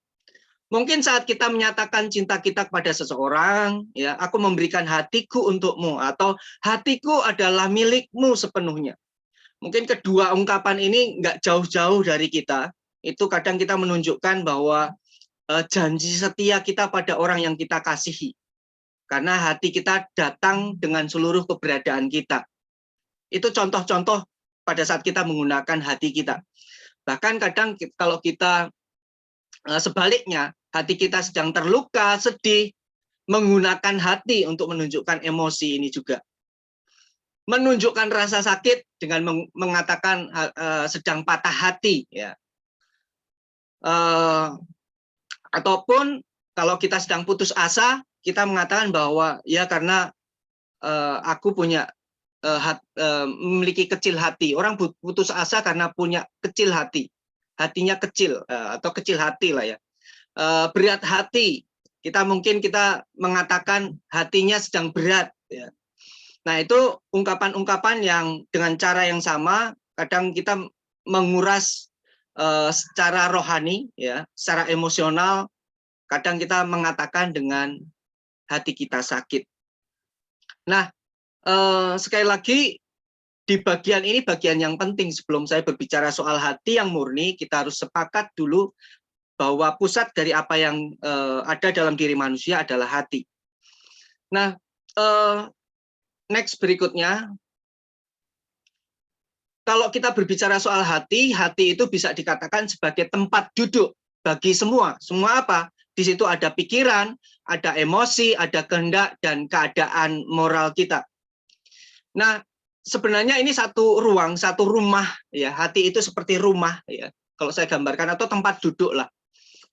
Mungkin saat kita menyatakan cinta kita kepada seseorang, ya, aku memberikan hatiku untukmu, atau hatiku adalah milikmu sepenuhnya. Mungkin kedua ungkapan ini nggak jauh-jauh dari kita. Itu kadang kita menunjukkan bahwa janji setia kita pada orang yang kita kasihi. Karena hati kita datang dengan seluruh keberadaan kita. Itu contoh-contoh pada saat kita menggunakan hati kita. Bahkan kadang kalau kita sebaliknya, hati kita sedang terluka, sedih, menggunakan hati untuk menunjukkan emosi ini juga. Menunjukkan rasa sakit dengan mengatakan sedang patah hati, ya. Ataupun kalau kita sedang putus asa, kita mengatakan bahwa ya karena aku memiliki kecil hati. Orang putus asa karena punya kecil hati. Hatinya kecil atau kecil hati lah ya. Berat hati, kita mengatakan hatinya sedang berat, ya. Nah, itu ungkapan-ungkapan yang dengan cara yang sama kadang kita menguras secara rohani, ya, secara emosional. Kadang kita mengatakan dengan hati kita sakit. Nah, sekali lagi di bagian ini bagian yang penting. Sebelum saya berbicara soal hati yang murni, kita harus sepakat dulu bahwa pusat dari apa yang ada dalam diri manusia adalah hati. Nah, next berikutnya, kalau kita berbicara soal hati, hati itu bisa dikatakan sebagai tempat duduk bagi semua. Semua apa? Di situ ada pikiran, ada emosi, ada kehendak, dan keadaan moral kita. Nah, sebenarnya ini satu ruang, satu rumah, ya. Hati itu seperti rumah, ya. Kalau saya gambarkan, atau tempat duduk lah.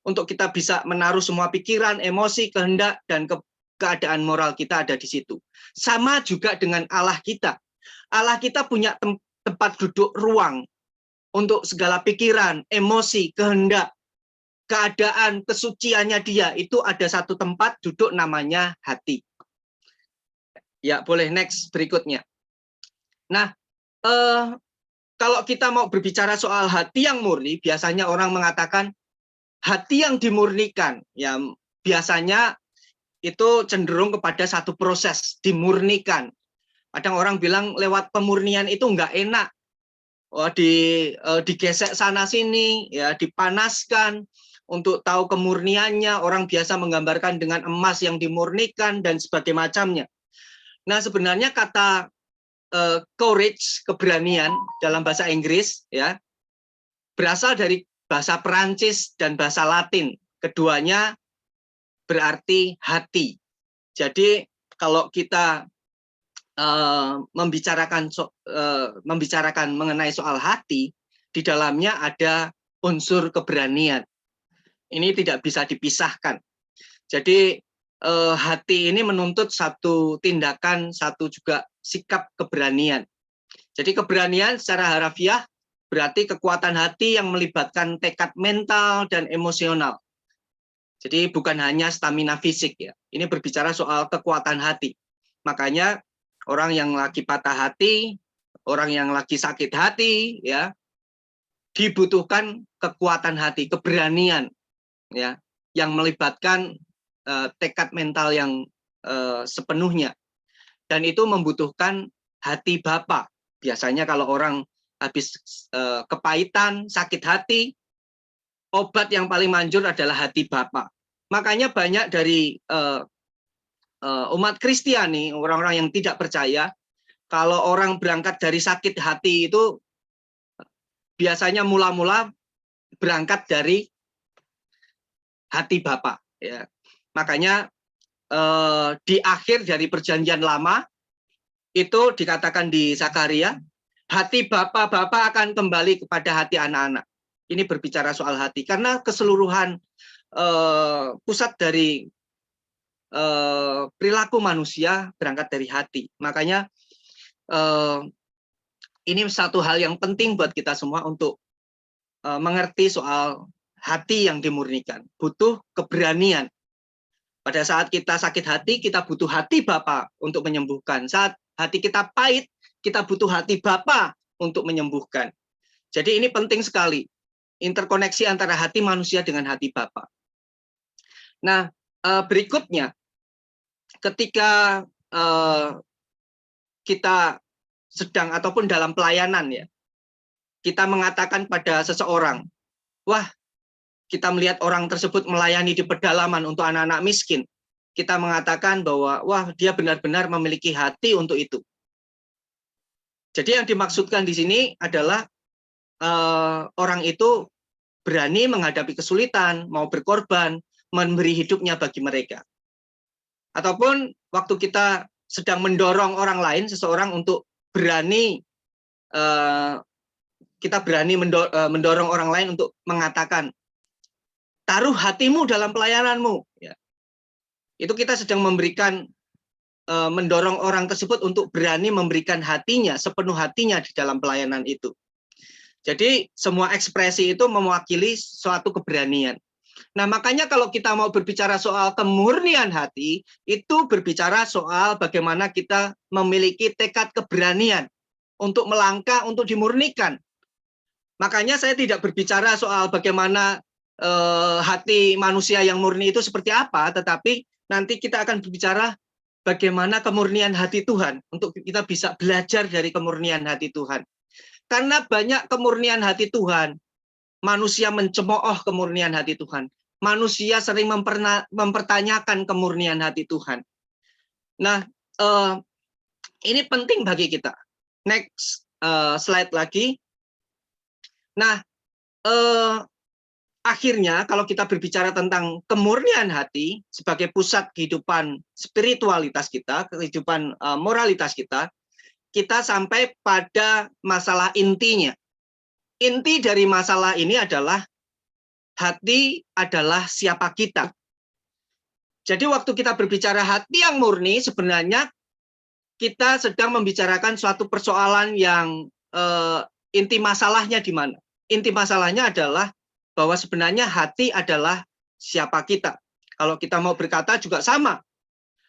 Untuk kita bisa menaruh semua pikiran, emosi, kehendak, dan keadaan moral kita ada di situ. Sama juga dengan Allah kita. Allah kita punya tempat duduk ruang untuk segala pikiran, emosi, kehendak, keadaan, kesuciannya dia. Itu ada satu tempat duduk namanya hati. Ya, boleh next berikutnya. Nah, kalau kita mau berbicara soal hati yang murni, biasanya orang mengatakan, hati yang dimurnikan, ya biasanya itu cenderung kepada satu proses, dimurnikan. Kadang orang bilang lewat pemurnian itu nggak enak. Digesek sana sini, ya dipanaskan untuk tahu kemurniannya. Orang biasa menggambarkan dengan emas yang dimurnikan dan sebagainya macamnya. Nah, sebenarnya kata courage, keberanian dalam bahasa Inggris, ya berasal dari bahasa Perancis dan bahasa Latin. Keduanya berarti hati. Jadi kalau kita membicarakan mengenai soal hati, di dalamnya ada unsur keberanian. Ini tidak bisa dipisahkan. Jadi hati ini menuntut satu tindakan, satu juga sikap keberanian. Jadi keberanian secara harafiah berarti kekuatan hati yang melibatkan tekad mental dan emosional. Jadi bukan hanya stamina fisik ya. Ini berbicara soal kekuatan hati. Makanya orang yang lagi patah hati, orang yang lagi sakit hati ya, dibutuhkan kekuatan hati, keberanian ya, yang melibatkan tekad mental yang sepenuhnya. Dan itu membutuhkan hati Bapa. Biasanya kalau orang habis kepahitan, sakit hati, obat yang paling manjur adalah hati Bapa. Makanya banyak dari umat Kristiani, orang-orang yang tidak percaya, kalau orang berangkat dari sakit hati itu biasanya mula-mula berangkat dari hati Bapa. Ya. Makanya di akhir dari Perjanjian Lama itu dikatakan di Zakaria, hati Bapa akan kembali kepada hati anak-anak. Ini berbicara soal hati karena keseluruhan pusat dari perilaku manusia berangkat dari hati. Makanya ini satu hal yang penting buat kita semua untuk mengerti soal hati yang dimurnikan. Butuh keberanian. Pada saat kita sakit hati, kita butuh hati Bapa untuk menyembuhkan. Saat hati kita pahit, kita butuh hati Bapa untuk menyembuhkan. Jadi ini penting sekali. Interkoneksi antara hati manusia dengan hati Bapa. Nah, berikutnya, ketika kita sedang ataupun dalam pelayanan ya, kita mengatakan pada seseorang, wah, kita melihat orang tersebut melayani di pedalaman untuk anak-anak miskin, kita mengatakan bahwa, wah, dia benar-benar memiliki hati untuk itu. Jadi yang dimaksudkan di sini adalah orang itu berani menghadapi kesulitan, mau berkorban, memberi hidupnya bagi mereka. Ataupun waktu kita sedang mendorong orang lain, seseorang untuk berani, kita berani mendorong orang lain untuk mengatakan, taruh hatimu dalam pelayananmu. Ya. Itu kita sedang memberikan, mendorong orang tersebut untuk berani memberikan hatinya, sepenuh hatinya di dalam pelayanan itu. Jadi semua ekspresi itu mewakili suatu keberanian. Nah, makanya kalau kita mau berbicara soal kemurnian hati, itu berbicara soal bagaimana kita memiliki tekad keberanian untuk melangkah, untuk dimurnikan. Makanya saya tidak berbicara soal bagaimana hati manusia yang murni itu seperti apa, tetapi nanti kita akan berbicara bagaimana kemurnian hati Tuhan, untuk kita bisa belajar dari kemurnian hati Tuhan. Karena banyak kemurnian hati Tuhan, manusia mencemooh kemurnian hati Tuhan. Manusia sering mempertanyakan kemurnian hati Tuhan. Nah, ini penting bagi kita. Next slide lagi. Nah, akhirnya kalau kita berbicara tentang kemurnian hati sebagai pusat kehidupan spiritualitas kita, kehidupan moralitas kita, kita sampai pada masalah intinya. Inti dari masalah ini adalah hati adalah siapa kita. Jadi waktu kita berbicara hati yang murni, sebenarnya kita sedang membicarakan suatu persoalan yang inti masalahnya di mana? Inti masalahnya adalah bahwa sebenarnya hati adalah siapa kita. Kalau kita mau berkata juga sama.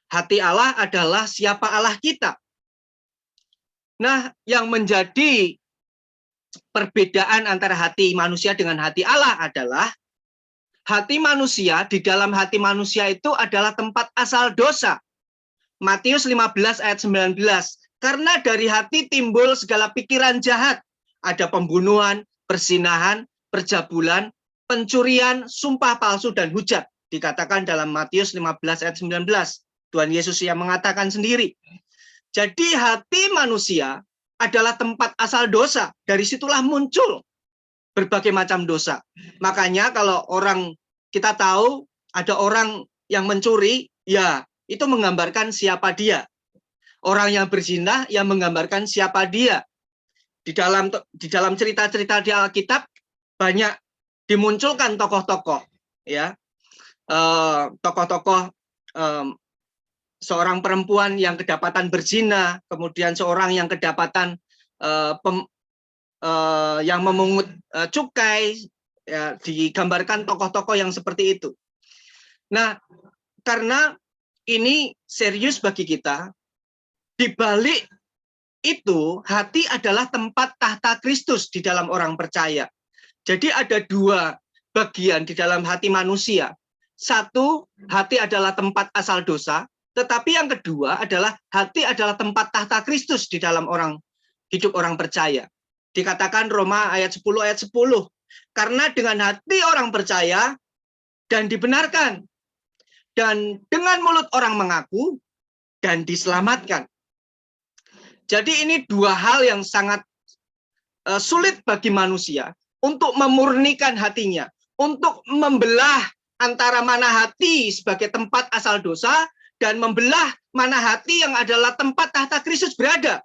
Hati Allah adalah siapa Allah kita. Nah, yang menjadi perbedaan antara hati manusia dengan hati Allah adalah hati manusia, di dalam hati manusia itu adalah tempat asal dosa. Matius 15 ayat 19. Karena dari hati timbul segala pikiran jahat. Ada pembunuhan, perzinahan, perjabulan, pencurian, sumpah palsu, dan hujat. Dikatakan dalam Matius 15 ayat 19. Tuhan Yesus yang mengatakan sendiri. Jadi hati manusia adalah tempat asal dosa. Dari situlah muncul berbagai macam dosa. Makanya kalau orang kita tahu ada orang yang mencuri, ya itu menggambarkan siapa dia. Orang yang berzina yang menggambarkan siapa dia. Di dalam cerita-cerita di Alkitab banyak dimunculkan tokoh-tokoh, ya, tokoh-tokoh, seorang perempuan yang kedapatan berzina, kemudian seorang yang kedapatan yang memungut cukai, ya, digambarkan tokoh-tokoh yang seperti itu. Nah, karena ini serius bagi kita, di balik itu hati adalah tempat tahta Kristus di dalam orang percaya. Jadi ada dua bagian di dalam hati manusia. Satu, hati adalah tempat asal dosa, tetapi yang kedua adalah hati adalah tempat tahta Kristus di dalam hidup orang percaya. Dikatakan Roma ayat 10 ayat 10. Karena dengan hati orang percaya dan dibenarkan, dan dengan mulut orang mengaku dan diselamatkan. Jadi ini dua hal yang sangat sulit bagi manusia untuk memurnikan hatinya, untuk membelah antara mana hati sebagai tempat asal dosa dan membelah mana hati yang adalah tempat tahta Kristus berada.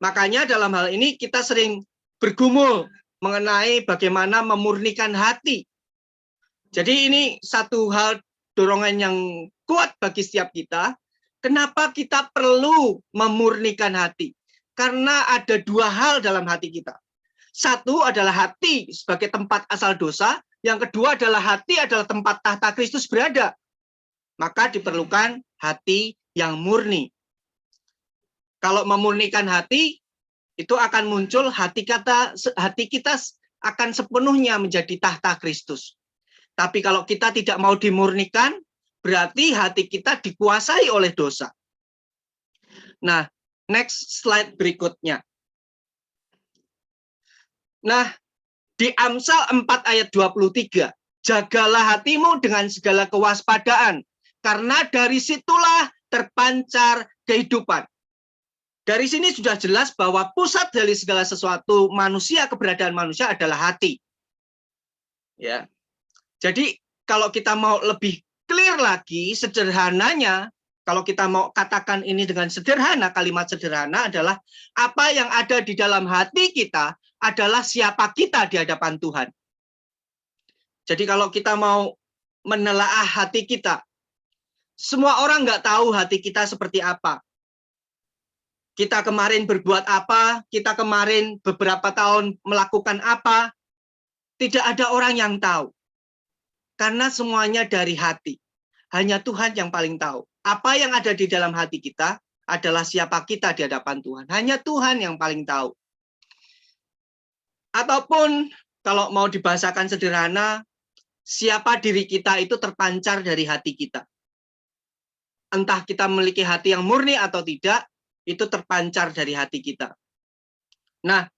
Makanya dalam hal ini kita sering bergumul mengenai bagaimana memurnikan hati. Jadi ini satu hal dorongan yang kuat bagi setiap kita. Kenapa kita perlu memurnikan hati? Karena ada dua hal dalam hati kita. Satu adalah hati sebagai tempat asal dosa. Yang kedua adalah hati adalah tempat tahta Kristus berada. Maka diperlukan hati yang murni. Kalau memurnikan hati, itu akan muncul hati kita akan sepenuhnya menjadi tahta Kristus. Tapi kalau kita tidak mau dimurnikan, berarti hati kita dikuasai oleh dosa. Nah, next slide berikutnya. Nah, di Amsal 4 ayat 23, jagalah hatimu dengan segala kewaspadaan, karena dari situlah terpancar kehidupan. Dari sini sudah jelas bahwa pusat dari segala sesuatu manusia, keberadaan manusia adalah hati. Ya. Jadi kalau kita mau lebih clear lagi, sederhananya, kalau kita mau katakan ini dengan sederhana, kalimat sederhana adalah apa yang ada di dalam hati kita adalah siapa kita di hadapan Tuhan. Jadi kalau kita mau menelaah hati kita, semua orang nggak tahu hati kita seperti apa. Kita kemarin berbuat apa, kita kemarin beberapa tahun melakukan apa, tidak ada orang yang tahu. Karena semuanya dari hati. Hanya Tuhan yang paling tahu. Apa yang ada di dalam hati kita adalah siapa kita di hadapan Tuhan. Hanya Tuhan yang paling tahu. Ataupun kalau mau dibahasakan sederhana, siapa diri kita itu terpancar dari hati kita. Entah kita memiliki hati yang murni atau tidak, itu terpancar dari hati kita. Nah,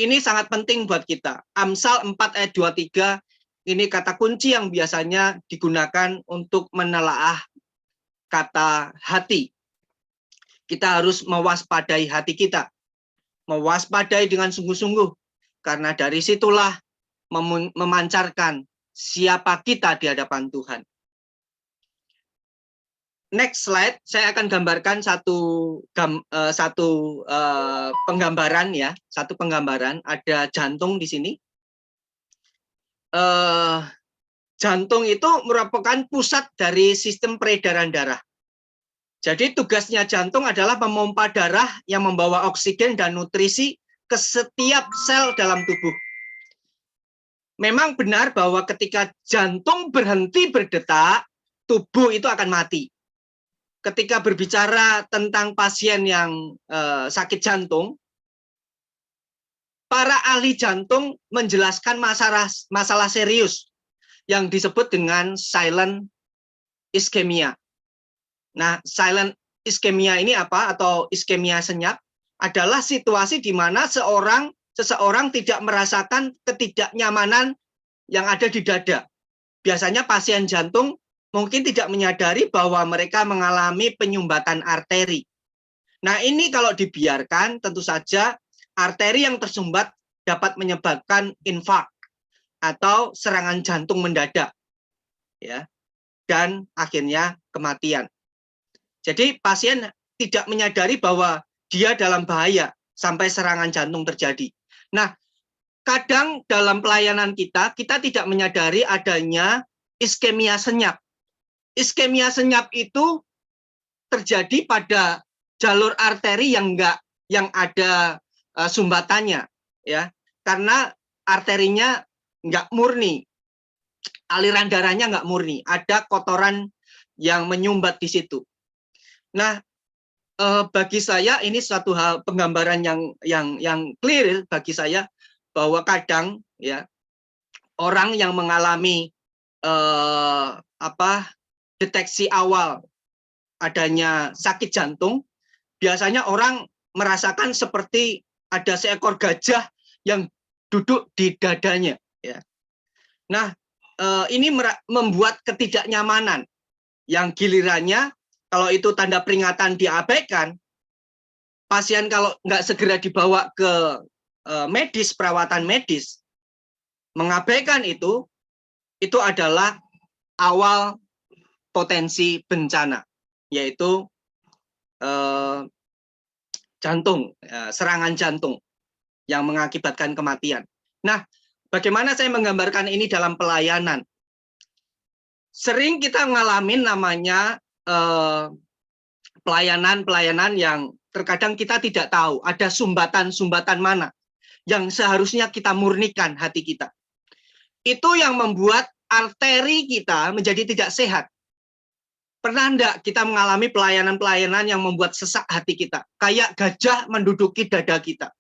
ini sangat penting buat kita. Amsal 4 ayat 23, ini kata kunci yang biasanya digunakan untuk menelaah kata hati. Kita harus mewaspadai hati kita. Mewaspadai dengan sungguh-sungguh. Karena dari situlah memancarkan siapa kita di hadapan Tuhan. Next slide, saya akan gambarkan satu penggambaran ya, satu penggambaran. Ada jantung di sini. Jantung itu merupakan pusat dari sistem peredaran darah. Jadi tugasnya jantung adalah memompa darah yang membawa oksigen dan nutrisi ke setiap sel dalam tubuh. Memang benar bahwa ketika jantung berhenti berdetak, tubuh itu akan mati. Ketika berbicara tentang pasien yang sakit jantung, para ahli jantung menjelaskan masalah serius yang disebut dengan silent ischemia. Nah, silent ischemia ini apa? Atau iskemia senyap adalah situasi di mana seseorang tidak merasakan ketidaknyamanan yang ada di dada. Biasanya pasien jantung mungkin tidak menyadari bahwa mereka mengalami penyumbatan arteri. Nah, ini kalau dibiarkan tentu saja arteri yang tersumbat dapat menyebabkan infark. atau serangan jantung mendadak, ya, dan akhirnya kematian. Jadi pasien tidak menyadari bahwa dia dalam bahaya sampai serangan jantung terjadi. Nah, kadang dalam pelayanan kita tidak menyadari adanya iskemia senyap. Iskemia senyap itu terjadi pada jalur arteri yang ada sumbatannya, ya, karena arterinya nggak murni, aliran darahnya nggak murni, ada kotoran yang menyumbat di situ. Nah, bagi saya ini suatu hal penggambaran yang clear bagi saya bahwa kadang, ya, orang yang mengalami deteksi awal adanya sakit jantung, biasanya orang merasakan seperti ada seekor gajah yang duduk di dadanya, ya. Nah, ini membuat ketidaknyamanan yang gilirannya kalau itu tanda peringatan diabaikan, pasien kalau nggak segera dibawa ke medis, perawatan medis, mengabaikan itu adalah awal potensi bencana, yaitu jantung, serangan jantung yang mengakibatkan kematian. Nah, bagaimana saya menggambarkan ini dalam pelayanan? Sering kita ngalamin namanya pelayanan yang terkadang kita tidak tahu ada sumbatan-sumbatan mana yang seharusnya kita murnikan hati kita. Itu yang membuat arteri kita menjadi tidak sehat. Pernah enggak kita mengalami pelayanan-pelayanan yang membuat sesak hati kita? Kayak gajah menduduki dada kita.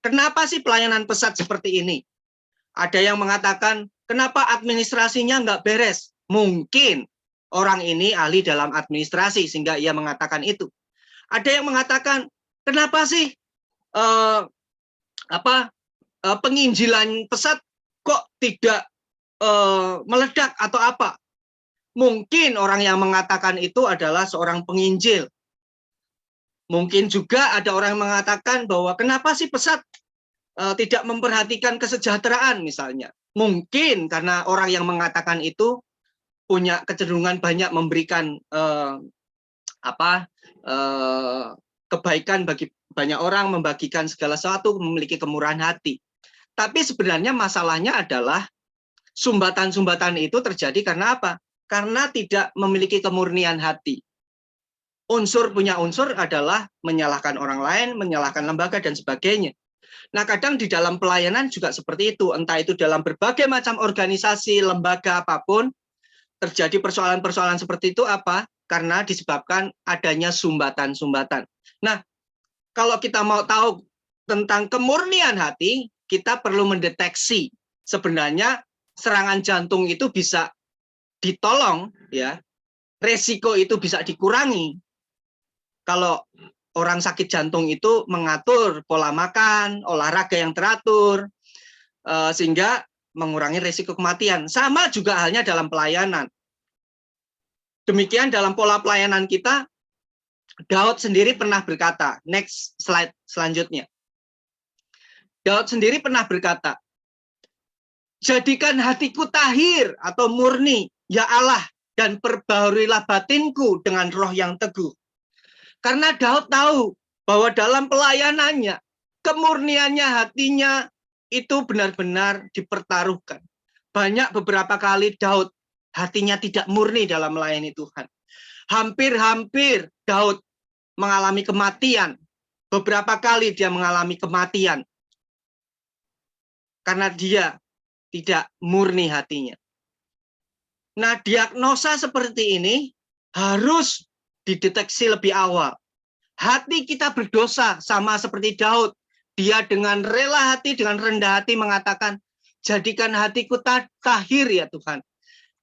Kenapa sih pelayanan pesat seperti ini? Ada yang mengatakan, kenapa administrasinya enggak beres? Mungkin orang ini ahli dalam administrasi sehingga ia mengatakan itu. Ada yang mengatakan, kenapa sih penginjilan pesat kok tidak meledak atau apa? Mungkin orang yang mengatakan itu adalah seorang penginjil. Mungkin juga ada orang yang mengatakan bahwa kenapa sih pesat tidak memperhatikan kesejahteraan misalnya. Mungkin karena orang yang mengatakan itu punya kecenderungan banyak memberikan kebaikan bagi banyak orang, membagikan segala sesuatu, memiliki kemurahan hati. Tapi sebenarnya masalahnya adalah sumbatan-sumbatan itu terjadi karena apa? Karena tidak memiliki kemurnian hati. Punya unsur adalah menyalahkan orang lain, menyalahkan lembaga, dan sebagainya. Nah, kadang di dalam pelayanan juga seperti itu. Entah itu dalam berbagai macam organisasi, lembaga, apapun, terjadi persoalan-persoalan seperti itu apa? Karena disebabkan adanya sumbatan-sumbatan. Nah, kalau kita mau tahu tentang kemurnian hati, kita perlu mendeteksi sebenarnya serangan jantung itu bisa ditolong, ya, resiko itu bisa dikurangi kalau orang sakit jantung itu mengatur pola makan, olahraga yang teratur, sehingga mengurangi resiko kematian. Sama juga halnya dalam pelayanan. Demikian dalam pola pelayanan kita, Daud sendiri pernah berkata, next slide selanjutnya. Daud sendiri pernah berkata, jadikan hatiku tahir atau murni, ya Allah, dan perbaharuilah batinku dengan roh yang teguh. Karena Daud tahu bahwa dalam pelayanannya, kemurniannya hatinya itu benar-benar dipertaruhkan. Beberapa kali Daud hatinya tidak murni dalam melayani Tuhan. Hampir-hampir Daud mengalami kematian. Beberapa kali dia mengalami kematian. Karena dia tidak murni hatinya. Nah, diagnosa seperti ini harus dideteksi lebih awal. Hati kita berdosa sama seperti Daud. Dia dengan rela hati, dengan rendah hati mengatakan, jadikan hatiku tahir ya Tuhan.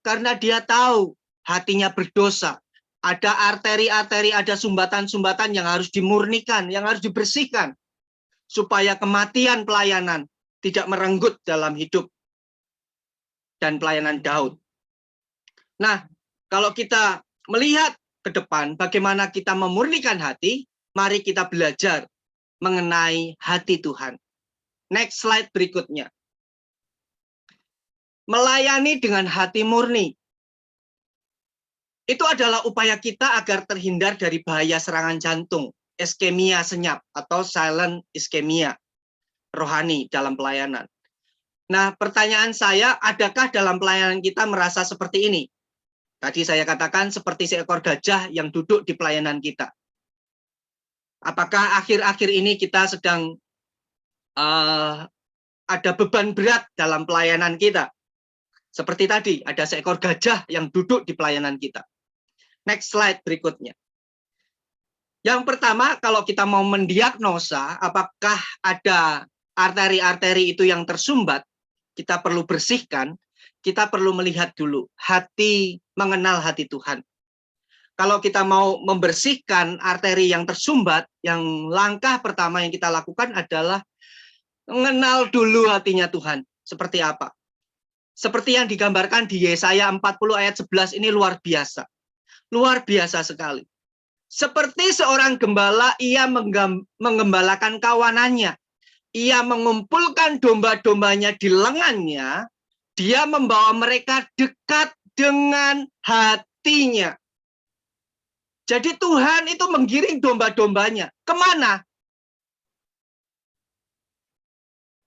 Karena dia tahu hatinya berdosa. Ada arteri-arteri, ada sumbatan-sumbatan yang harus dimurnikan, yang harus dibersihkan. Supaya kematian pelayanan tidak merenggut dalam hidup dan pelayanan Daud. Nah, kalau kita melihat ke depan bagaimana kita memurnikan hati, mari kita belajar mengenai hati Tuhan. Next slide berikutnya. melayani dengan hati murni. Itu adalah upaya kita agar terhindar dari bahaya serangan jantung, iskemia senyap atau silent iskemia rohani dalam pelayanan. Nah, pertanyaan saya, adakah dalam pelayanan kita merasa seperti ini? Tadi saya katakan seperti seekor gajah yang duduk di pelayanan kita. Apakah akhir-akhir ini kita sedang ada beban berat dalam pelayanan kita? Seperti tadi, ada seekor gajah yang duduk di pelayanan kita. Next slide berikutnya. Yang pertama, kalau kita mau mendiagnosa apakah ada arteri-arteri itu yang tersumbat, kita perlu bersihkan, kita perlu melihat dulu hati, mengenal hati Tuhan. Kalau kita mau membersihkan arteri yang tersumbat, yang langkah pertama yang kita lakukan adalah mengenal dulu hatinya Tuhan. Seperti apa? Seperti yang digambarkan di Yesaya 40 ayat 11 ini luar biasa. Luar biasa sekali. Seperti seorang gembala, ia menggembalakan kawanannya. Ia mengumpulkan domba-dombanya di lengannya. Dia membawa mereka dekat dengan hatinya. Jadi Tuhan itu menggiring domba-dombanya. Kemana?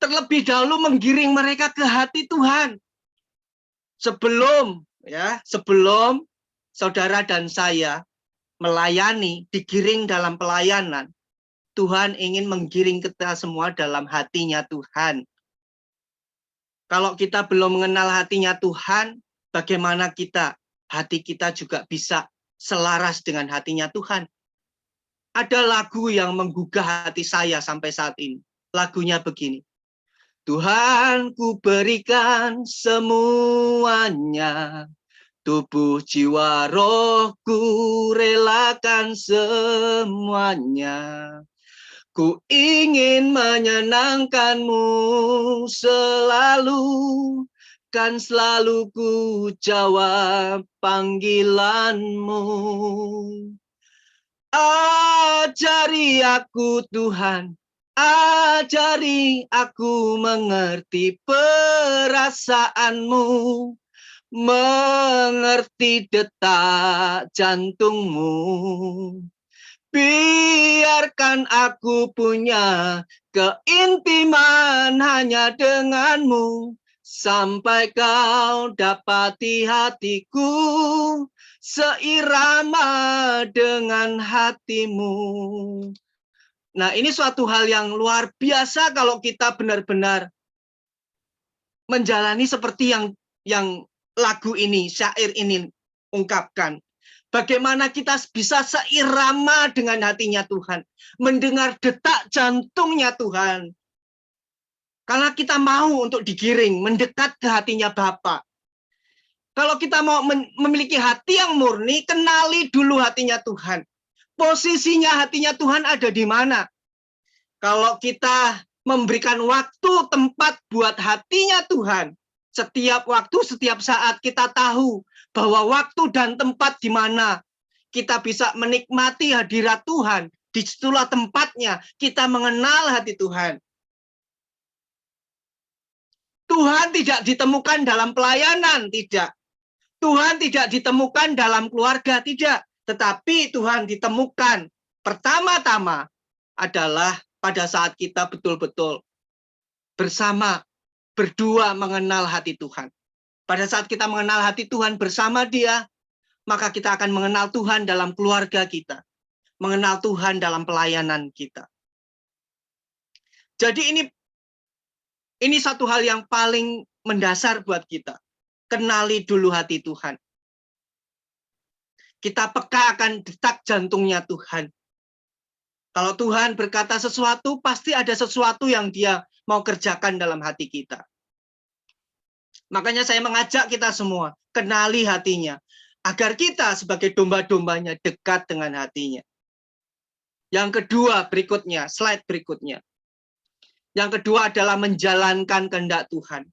Terlebih dahulu menggiring mereka ke hati Tuhan. Sebelum saudara dan saya melayani, digiring dalam pelayanan, Tuhan ingin menggiring kita semua dalam hatinya Tuhan. Kalau kita belum mengenal hatinya Tuhan, bagaimana hati kita juga bisa selaras dengan hatinya Tuhan. Ada lagu yang menggugah hati saya sampai saat ini. Lagunya begini. Tuhan, ku berikan semuanya. Tubuh, jiwa, rohku relakan semuanya. Ku ingin menyenangkanmu selalu, kan selalu ku jawab panggilanmu. Ajari aku Tuhan, ajari aku mengerti perasaanmu, mengerti detak jantungmu. Biarkan aku punya keintiman hanya denganmu, sampai kau dapati hatiku seirama dengan hatimu. Nah, ini suatu hal yang luar biasa kalau kita benar-benar menjalani seperti yang lagu ini, syair ini ungkapkan. Bagaimana kita bisa seirama dengan hatinya Tuhan, mendengar detak jantungnya Tuhan. Karena kita mau untuk digiring, mendekat ke hatinya Bapa. Kalau kita mau memiliki hati yang murni, kenali dulu hatinya Tuhan. Posisinya hatinya Tuhan ada di mana? Kalau kita memberikan waktu, tempat buat hatinya Tuhan, setiap waktu, setiap saat kita tahu bahwa waktu dan tempat di mana kita bisa menikmati hadirat Tuhan, disitulah tempatnya kita mengenal hati Tuhan. Tuhan tidak ditemukan dalam pelayanan, tidak. Tuhan tidak ditemukan dalam keluarga, tidak. Tetapi Tuhan ditemukan pertama-tama adalah pada saat kita betul-betul bersama, berdua mengenal hati Tuhan. Pada saat kita mengenal hati Tuhan bersama Dia, maka kita akan mengenal Tuhan dalam keluarga kita, mengenal Tuhan dalam pelayanan kita. Jadi ini satu hal yang paling mendasar buat kita. Kenali dulu hati Tuhan. Kita peka akan detak jantungnya Tuhan. Kalau Tuhan berkata sesuatu, pasti ada sesuatu yang Dia mau kerjakan dalam hati kita. Makanya saya mengajak kita semua, kenali hatinya. Agar kita sebagai domba-dombanya dekat dengan hatinya. Yang kedua berikutnya, slide berikutnya. Yang kedua adalah menjalankan kehendak Tuhan.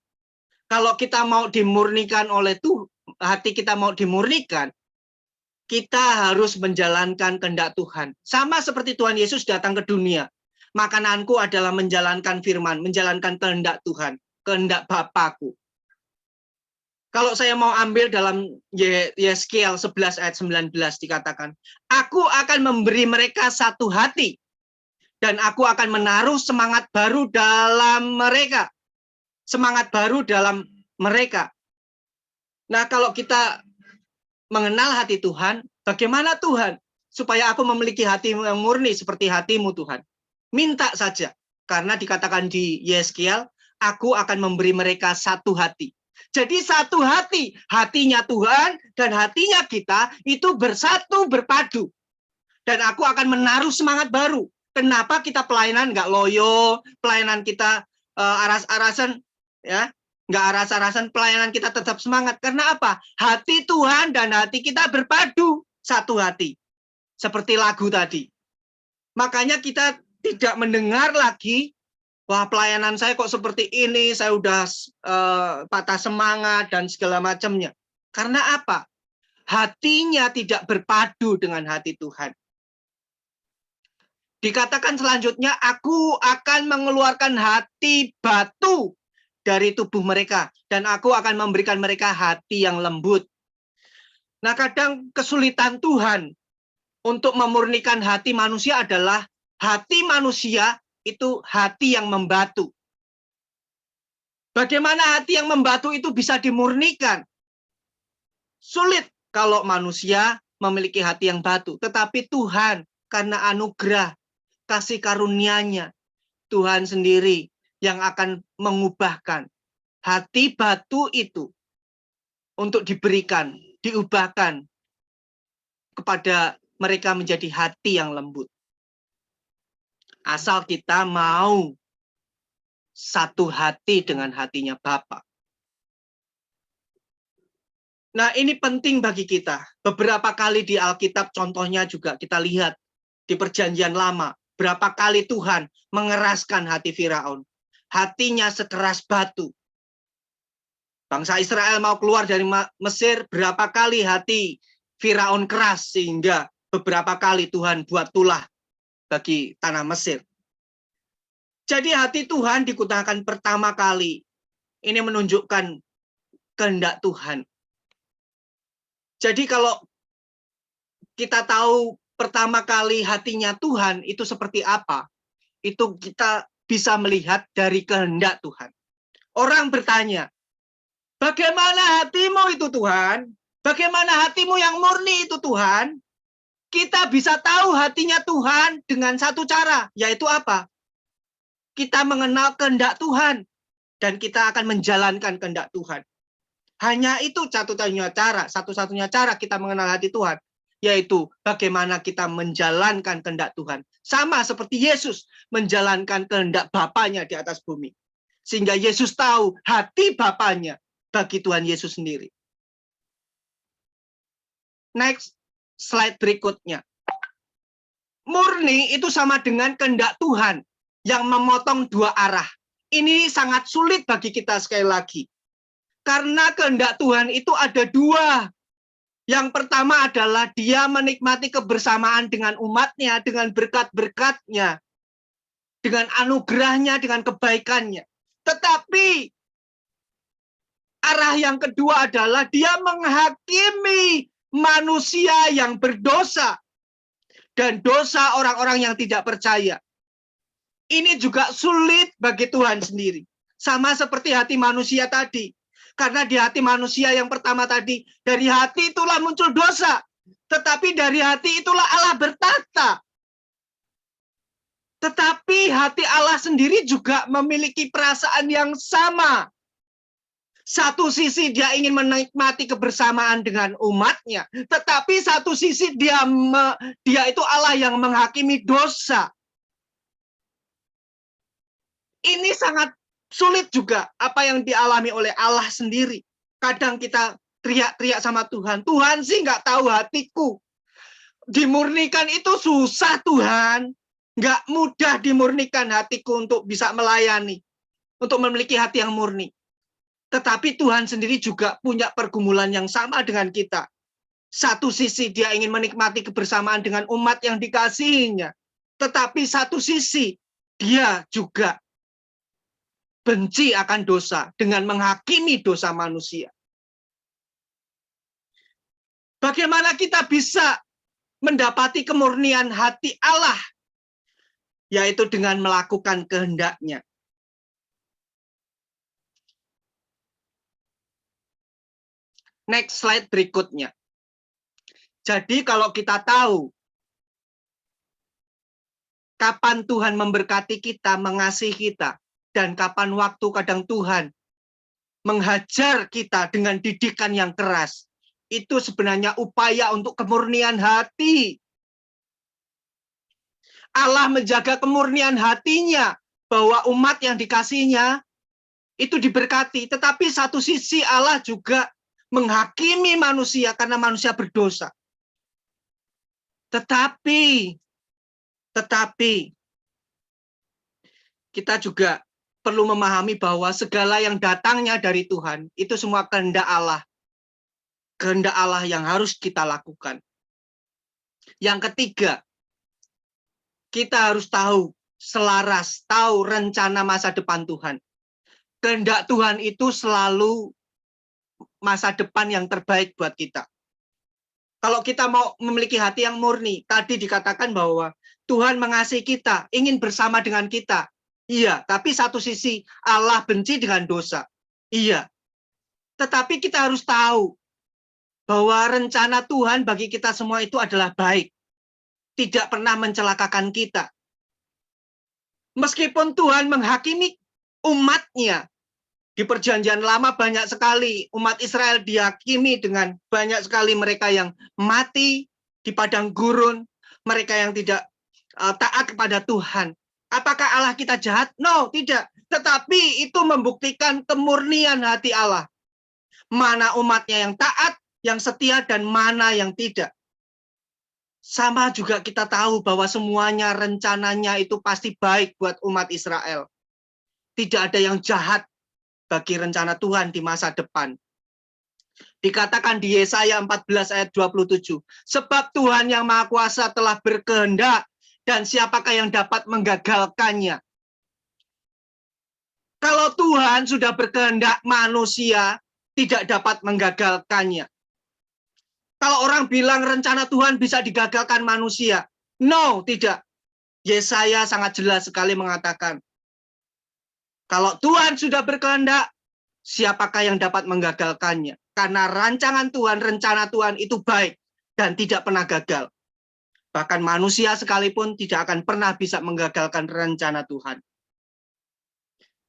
Kalau kita mau dimurnikan oleh Tuhan, hati kita mau dimurnikan, kita harus menjalankan kehendak Tuhan. Sama seperti Tuhan Yesus datang ke dunia. Makananku adalah menjalankan firman, menjalankan kehendak Tuhan, kehendak Bapakku. Kalau saya mau ambil dalam Yeskiel 11 ayat 19 dikatakan, aku akan memberi mereka satu hati dan aku akan menaruh semangat baru dalam mereka. Semangat baru dalam mereka. Nah, kalau kita mengenal hati Tuhan, bagaimana Tuhan? Supaya aku memiliki hati yang murni seperti hatimu Tuhan. Minta saja. Karena dikatakan di Yeskiel, aku akan memberi mereka satu hati. Jadi satu hati, hatinya Tuhan dan hatinya kita itu bersatu, berpadu. Dan aku akan menaruh semangat baru. Kenapa kita pelayanan nggak loyo, pelayanan kita aras-arasan, ya, nggak aras-arasan, pelayanan kita tetap semangat. Karena apa? Hati Tuhan dan hati kita berpadu, satu hati. Seperti lagu tadi. Makanya kita tidak mendengar lagi, wah pelayanan saya kok seperti ini, saya udah patah semangat dan segala macamnya. Karena apa? Hatinya tidak berpadu dengan hati Tuhan. Dikatakan selanjutnya, aku akan mengeluarkan hati batu dari tubuh mereka, dan aku akan memberikan mereka hati yang lembut. Nah, kadang kesulitan Tuhan untuk memurnikan hati manusia adalah hati manusia itu hati yang membatu. Bagaimana hati yang membatu itu bisa dimurnikan? Sulit kalau manusia memiliki hati yang batu. Tetapi Tuhan, karena anugerah, kasih karunia-Nya, Tuhan sendiri yang akan mengubahkan hati batu itu untuk diberikan, diubahkan kepada mereka menjadi hati yang lembut. Asal kita mau satu hati dengan hatinya Bapa. Nah, ini penting bagi kita. Beberapa kali di Alkitab contohnya juga kita lihat di Perjanjian Lama, berapa kali Tuhan mengeraskan hati Firaun. Hatinya sekeras batu. Bangsa Israel mau keluar dari Mesir, berapa kali hati Firaun keras sehingga beberapa kali Tuhan buat tulah bagi tanah Mesir. Jadi hati Tuhan digunakan pertama kali. Ini menunjukkan kehendak Tuhan. Jadi kalau kita tahu pertama kali hatinya Tuhan itu seperti apa, itu kita bisa melihat dari kehendak Tuhan. Orang bertanya, bagaimana hatimu itu Tuhan? Bagaimana hatimu yang murni itu Tuhan? Kita bisa tahu hatinya Tuhan dengan satu cara, yaitu apa? Kita mengenal kehendak Tuhan dan kita akan menjalankan kehendak Tuhan. Hanya itu satu-satunya cara kita mengenal hati Tuhan, yaitu bagaimana kita menjalankan kehendak Tuhan. Sama seperti Yesus menjalankan kehendak Bapanya di atas bumi. Sehingga Yesus tahu hati Bapanya bagi Tuhan Yesus sendiri. Next. Slide berikutnya. Murni itu sama dengan kehendak Tuhan yang memotong dua arah. Ini sangat sulit bagi kita sekali lagi. Karena kehendak Tuhan itu ada dua. Yang pertama adalah dia menikmati kebersamaan dengan umatnya, dengan berkat-berkatnya, dengan anugerahnya, dengan kebaikannya. Tetapi arah yang kedua adalah dia menghakimi manusia yang berdosa dan dosa orang-orang yang tidak percaya. Ini juga sulit bagi Tuhan sendiri. Sama seperti hati manusia tadi. Karena di hati manusia yang pertama tadi, dari hati itulah muncul dosa. Tetapi dari hati itulah Allah bertata. Tetapi hati Allah sendiri juga memiliki perasaan yang sama. Satu sisi dia ingin menikmati kebersamaan dengan umatnya, tetapi satu sisi dia itu Allah yang menghakimi dosa. Ini sangat sulit juga apa yang dialami oleh Allah sendiri. Kadang kita teriak-teriak sama Tuhan, Tuhan sih nggak tahu hatiku. Dimurnikan itu susah Tuhan, nggak mudah dimurnikan hatiku untuk bisa melayani, untuk memiliki hati yang murni. Tetapi Tuhan sendiri juga punya pergumulan yang sama dengan kita. Satu sisi dia ingin menikmati kebersamaan dengan umat yang dikasihinya. Tetapi satu sisi dia juga benci akan dosa dengan menghakimi dosa manusia. Bagaimana kita bisa mendapati kemurnian hati Allah, yaitu dengan melakukan kehendak-Nya. Next slide berikutnya. Jadi kalau kita tahu kapan Tuhan memberkati kita, mengasihi kita, dan kapan waktu kadang Tuhan menghajar kita dengan didikan yang keras, itu sebenarnya upaya untuk kemurnian hati. Allah menjaga kemurnian hatinya, bahwa umat yang dikasihnya itu diberkati. Tetapi satu sisi Allah juga menghakimi manusia karena manusia berdosa. Tetapi kita juga perlu memahami bahwa segala yang datangnya dari Tuhan itu semua kehendak Allah. Kehendak Allah yang harus kita lakukan. Yang ketiga, kita harus tahu selaras, tahu rencana masa depan Tuhan. Kehendak Tuhan itu selalu masa depan yang terbaik buat kita. Kalau kita mau memiliki hati yang murni, tadi dikatakan bahwa Tuhan mengasihi kita, ingin bersama dengan kita. Iya, tapi satu sisi Allah benci dengan dosa. Iya. Tetapi kita harus tahu bahwa rencana Tuhan bagi kita semua itu adalah baik. Tidak pernah mencelakakan kita. Meskipun Tuhan menghakimi umat-Nya, di perjanjian lama banyak sekali umat Israel dihakimi dengan banyak sekali mereka yang mati di padang gurun, mereka yang tidak taat kepada Tuhan. Apakah Allah kita jahat? No, tidak. Tetapi itu membuktikan kemurnian hati Allah. Mana umatnya yang taat, yang setia, dan mana yang tidak. Sama juga kita tahu bahwa semuanya rencananya itu pasti baik buat umat Israel. Tidak ada yang jahat bagi rencana Tuhan di masa depan. Dikatakan di Yesaya 14 ayat 27, sebab Tuhan yang Maha Kuasa telah berkehendak, dan siapakah yang dapat menggagalkannya? Kalau Tuhan sudah berkehendak, manusia tidak dapat menggagalkannya. Kalau orang bilang rencana Tuhan bisa digagalkan manusia, no, tidak. Yesaya sangat jelas sekali mengatakan, kalau Tuhan sudah berkehendak, siapakah yang dapat menggagalkannya? Karena rancangan Tuhan, rencana Tuhan itu baik dan tidak pernah gagal. Bahkan manusia sekalipun tidak akan pernah bisa menggagalkan rencana Tuhan.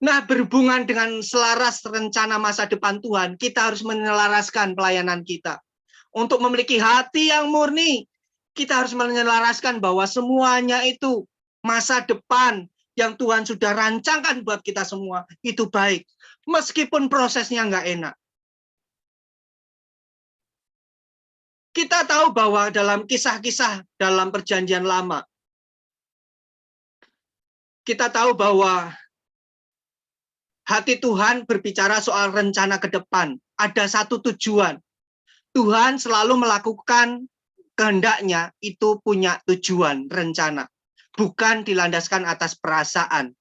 Nah, berhubungan dengan selaras rencana masa depan Tuhan, kita harus menyelaraskan pelayanan kita. Untuk memiliki hati yang murni, kita harus menyelaraskan bahwa semuanya itu masa depan yang Tuhan sudah rancangkan buat kita semua, itu baik. Meskipun prosesnya nggak enak. Kita tahu bahwa dalam kisah-kisah dalam perjanjian lama, kita tahu bahwa hati Tuhan berbicara soal rencana ke depan. Ada satu tujuan. Tuhan selalu melakukan kehendaknya itu punya tujuan, rencana. Bukan dilandaskan atas perasaan.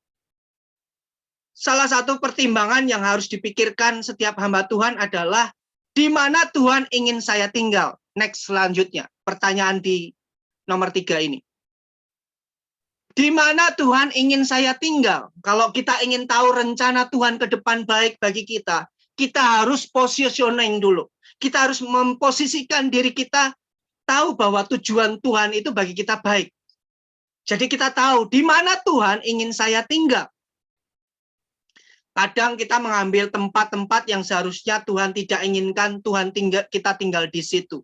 Salah satu pertimbangan yang harus dipikirkan setiap hamba Tuhan adalah di mana Tuhan ingin saya tinggal. Next selanjutnya, pertanyaan di nomor 3 ini. Di mana Tuhan ingin saya tinggal? Kalau kita ingin tahu rencana Tuhan ke depan baik bagi kita harus positioning dulu. Kita harus memposisikan diri kita tahu bahwa tujuan Tuhan itu bagi kita baik. Jadi kita tahu di mana Tuhan ingin saya tinggal. Kadang kita mengambil tempat-tempat yang seharusnya Tuhan tidak inginkan kita tinggal di situ.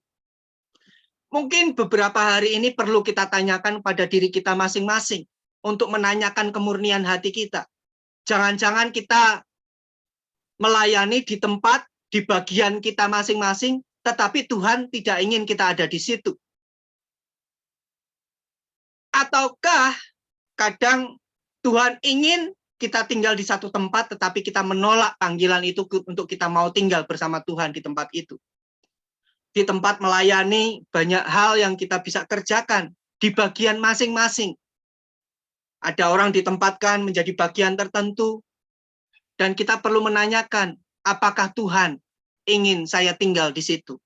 Mungkin beberapa hari ini perlu kita tanyakan pada diri kita masing-masing untuk menanyakan kemurnian hati kita. Jangan-jangan kita melayani di tempat, di bagian kita masing-masing, tetapi Tuhan tidak ingin kita ada di situ. Ataukah kadang Tuhan ingin kita tinggal di satu tempat, tetapi kita menolak panggilan itu untuk kita mau tinggal bersama Tuhan di tempat itu. Di tempat melayani, banyak hal yang kita bisa kerjakan di bagian masing-masing. Ada orang ditempatkan menjadi bagian tertentu, dan kita perlu menanyakan, apakah Tuhan ingin saya tinggal di situ?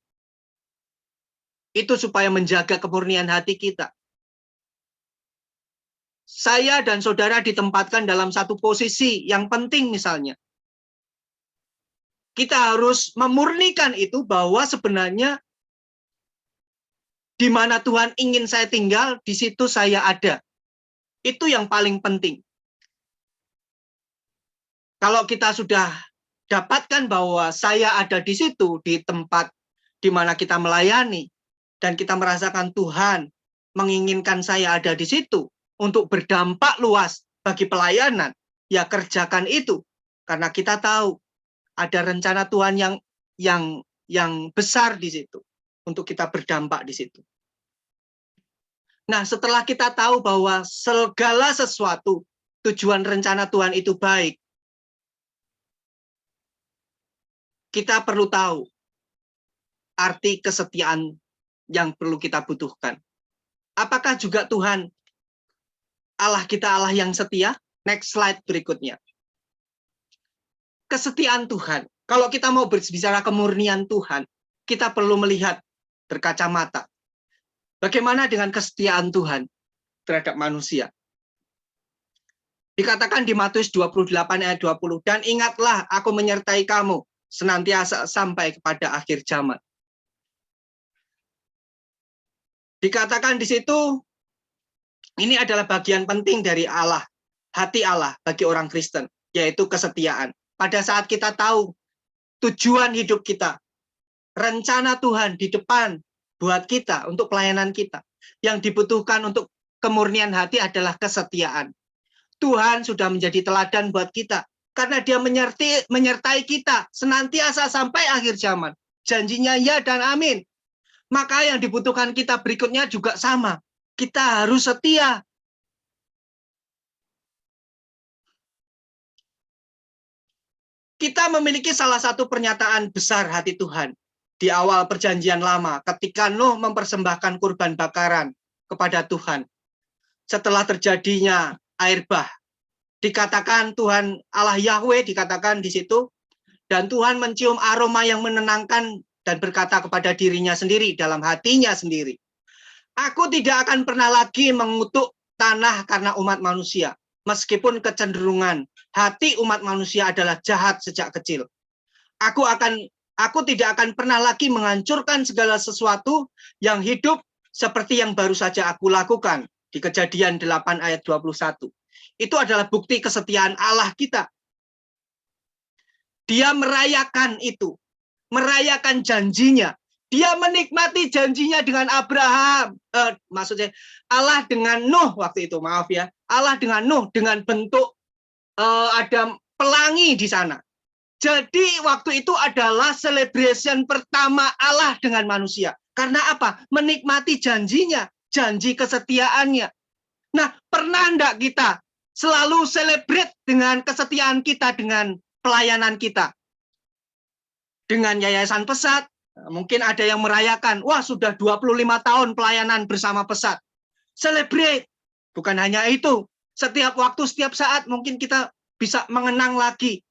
Itu supaya menjaga kemurnian hati kita. Saya dan saudara ditempatkan dalam satu posisi yang penting misalnya. Kita harus memurnikan itu bahwa sebenarnya di mana Tuhan ingin saya tinggal, di situ saya ada. Itu yang paling penting. Kalau kita sudah dapatkan bahwa saya ada di situ, di tempat di mana kita melayani, dan kita merasakan Tuhan menginginkan saya ada di situ untuk berdampak luas bagi pelayanan, ya kerjakan itu. Karena kita tahu ada rencana Tuhan yang besar di situ untuk kita berdampak di situ. Nah, setelah kita tahu bahwa segala sesuatu tujuan rencana Tuhan itu baik, kita perlu tahu arti kesetiaan yang perlu kita butuhkan. Apakah juga Tuhan Allah kita Allah yang setia? Next slide berikutnya. Kesetiaan Tuhan. Kalau kita mau berbicara kemurnian Tuhan, kita perlu melihat berkacamata. Bagaimana dengan kesetiaan Tuhan terhadap manusia? Dikatakan di Matius 28 ayat 20, dan ingatlah aku menyertai kamu senantiasa sampai kepada akhir zaman. Dikatakan di situ, ini adalah bagian penting dari Allah, hati Allah bagi orang Kristen, yaitu kesetiaan. Pada saat kita tahu tujuan hidup kita, rencana Tuhan di depan buat kita, untuk pelayanan kita, yang dibutuhkan untuk kemurnian hati adalah kesetiaan. Tuhan sudah menjadi teladan buat kita, karena dia menyertai kita senantiasa sampai akhir zaman. Janjinya ya dan amin. Maka yang dibutuhkan kita berikutnya juga sama. Kita harus setia. Kita memiliki salah satu pernyataan besar hati Tuhan di awal perjanjian lama ketika Nuh mempersembahkan kurban bakaran kepada Tuhan. Setelah terjadinya air bah, dikatakan Tuhan Allah Yahweh dikatakan di situ, dan Tuhan mencium aroma yang menenangkan dan berkata kepada dirinya sendiri dalam hatinya sendiri, aku tidak akan pernah lagi mengutuk tanah karena umat manusia, meskipun kecenderungan hati umat manusia adalah jahat sejak kecil. Aku tidak akan pernah lagi menghancurkan segala sesuatu yang hidup seperti yang baru saja aku lakukan. Di Kejadian 8 ayat 21. Itu adalah bukti kesetiaan Allah kita. Dia merayakan itu. Merayakan janjinya. Dia menikmati janjinya dengan Abraham. Maksudnya Allah dengan Nuh waktu itu, maaf ya. Allah dengan Nuh dengan bentuk ada pelangi di sana. Jadi waktu itu adalah celebration pertama Allah dengan manusia. Karena apa? Menikmati janjinya, janji kesetiaannya. Nah, pernah enggak kita selalu celebrate dengan kesetiaan kita dengan pelayanan kita? Dengan Yayasan Pesat, mungkin ada yang merayakan, wah sudah 25 tahun pelayanan bersama Pesat. Celebrate. Bukan hanya itu, setiap waktu, setiap saat mungkin kita bisa mengenang lagi.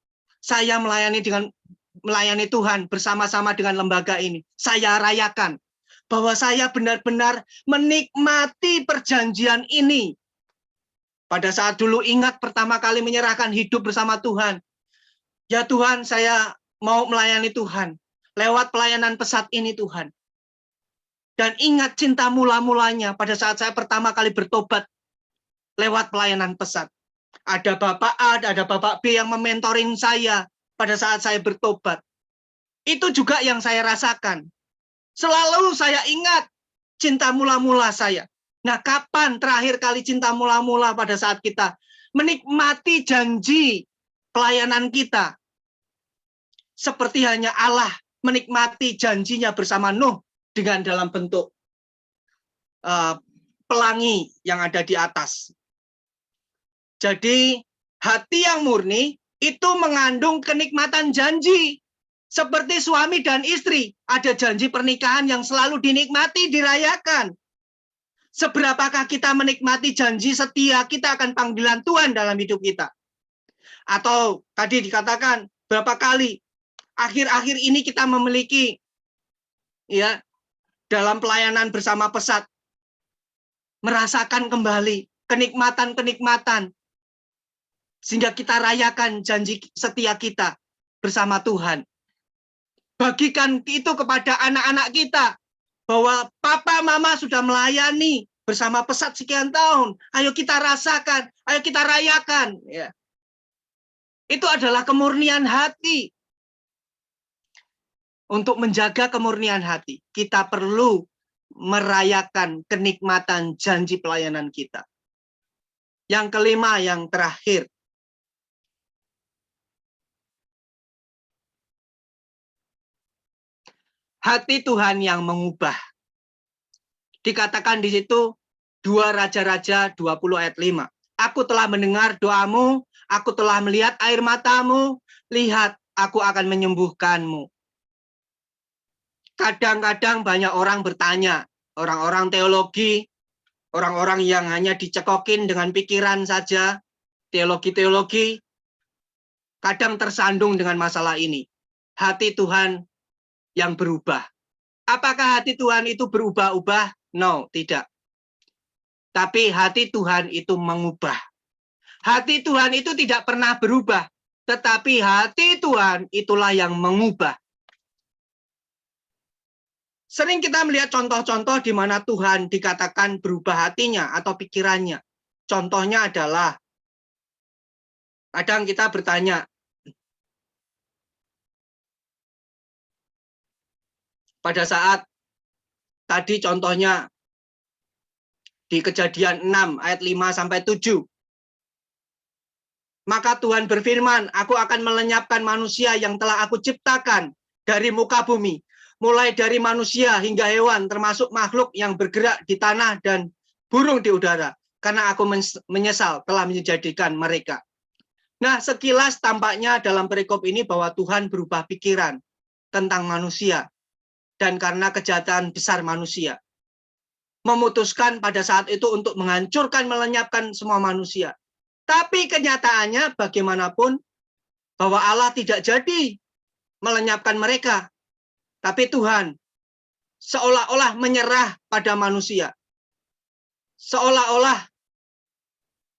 Saya melayani Tuhan bersama-sama dengan lembaga ini. Saya rayakan bahwa saya benar-benar menikmati perjanjian ini. Pada saat dulu ingat pertama kali menyerahkan hidup bersama Tuhan. Ya Tuhan, saya mau melayani Tuhan. Lewat pelayanan Pesat ini Tuhan. Dan ingat cinta mula-mulanya pada saat saya pertama kali bertobat lewat pelayanan Pesat. Ada Bapak A, ada Bapak B yang mementoring saya pada saat saya bertobat. Itu juga yang saya rasakan. Selalu saya ingat cinta mula-mula saya. Nah, kapan terakhir kali cinta mula-mula pada saat kita menikmati janji pelayanan kita? Seperti hanya Allah menikmati janjinya bersama Nuh dengan dalam bentuk pelangi yang ada di atas. Jadi, hati yang murni itu mengandung kenikmatan janji. Seperti suami dan istri, ada janji pernikahan yang selalu dinikmati, dirayakan. Seberapakah kita menikmati janji setia kita akan panggilan Tuhan dalam hidup kita? Atau tadi dikatakan berapa kali akhir-akhir ini kita memiliki ya dalam pelayanan bersama pesat, merasakan kembali kenikmatan-kenikmatan, sehingga kita rayakan janji setia kita bersama Tuhan. Bagikan itu kepada anak-anak kita, bahwa papa mama sudah melayani bersama pesat sekian tahun. Ayo kita rasakan, ayo kita rayakan. Ya. Itu adalah kemurnian hati. Untuk menjaga kemurnian hati, kita perlu merayakan kenikmatan janji pelayanan kita. Yang kelima, yang terakhir. Hati Tuhan yang mengubah. Dikatakan di situ 2 Raja-Raja 20 ayat 5. Aku telah mendengar doamu, aku telah melihat air matamu, lihat aku akan menyembuhkanmu. Kadang-kadang banyak orang bertanya, orang-orang teologi, orang-orang yang hanya dicekokin dengan pikiran saja, teologi-teologi, kadang tersandung dengan masalah ini. Hati Tuhan yang berubah. Apakah hati Tuhan itu berubah-ubah? No, tidak. Tapi hati Tuhan itu mengubah. Hati Tuhan itu tidak pernah berubah, tetapi hati Tuhan itulah yang mengubah. Sering kita melihat contoh-contoh di mana Tuhan dikatakan berubah hatinya atau pikirannya. Contohnya adalah, kadang kita bertanya, pada saat tadi contohnya di Kejadian 6 ayat 5-7. Maka Tuhan berfirman, aku akan melenyapkan manusia yang telah aku ciptakan dari muka bumi. Mulai dari manusia hingga hewan, termasuk makhluk yang bergerak di tanah dan burung di udara. Karena aku menyesal telah menjadikan mereka. Nah, sekilas tampaknya dalam perikop ini bahwa Tuhan berubah pikiran tentang manusia. Dan karena kejahatan besar manusia. Memutuskan pada saat itu untuk menghancurkan, melenyapkan semua manusia. Tapi kenyataannya bagaimanapun, bahwa Allah tidak jadi melenyapkan mereka. Tapi Tuhan seolah-olah menyerah pada manusia. Seolah-olah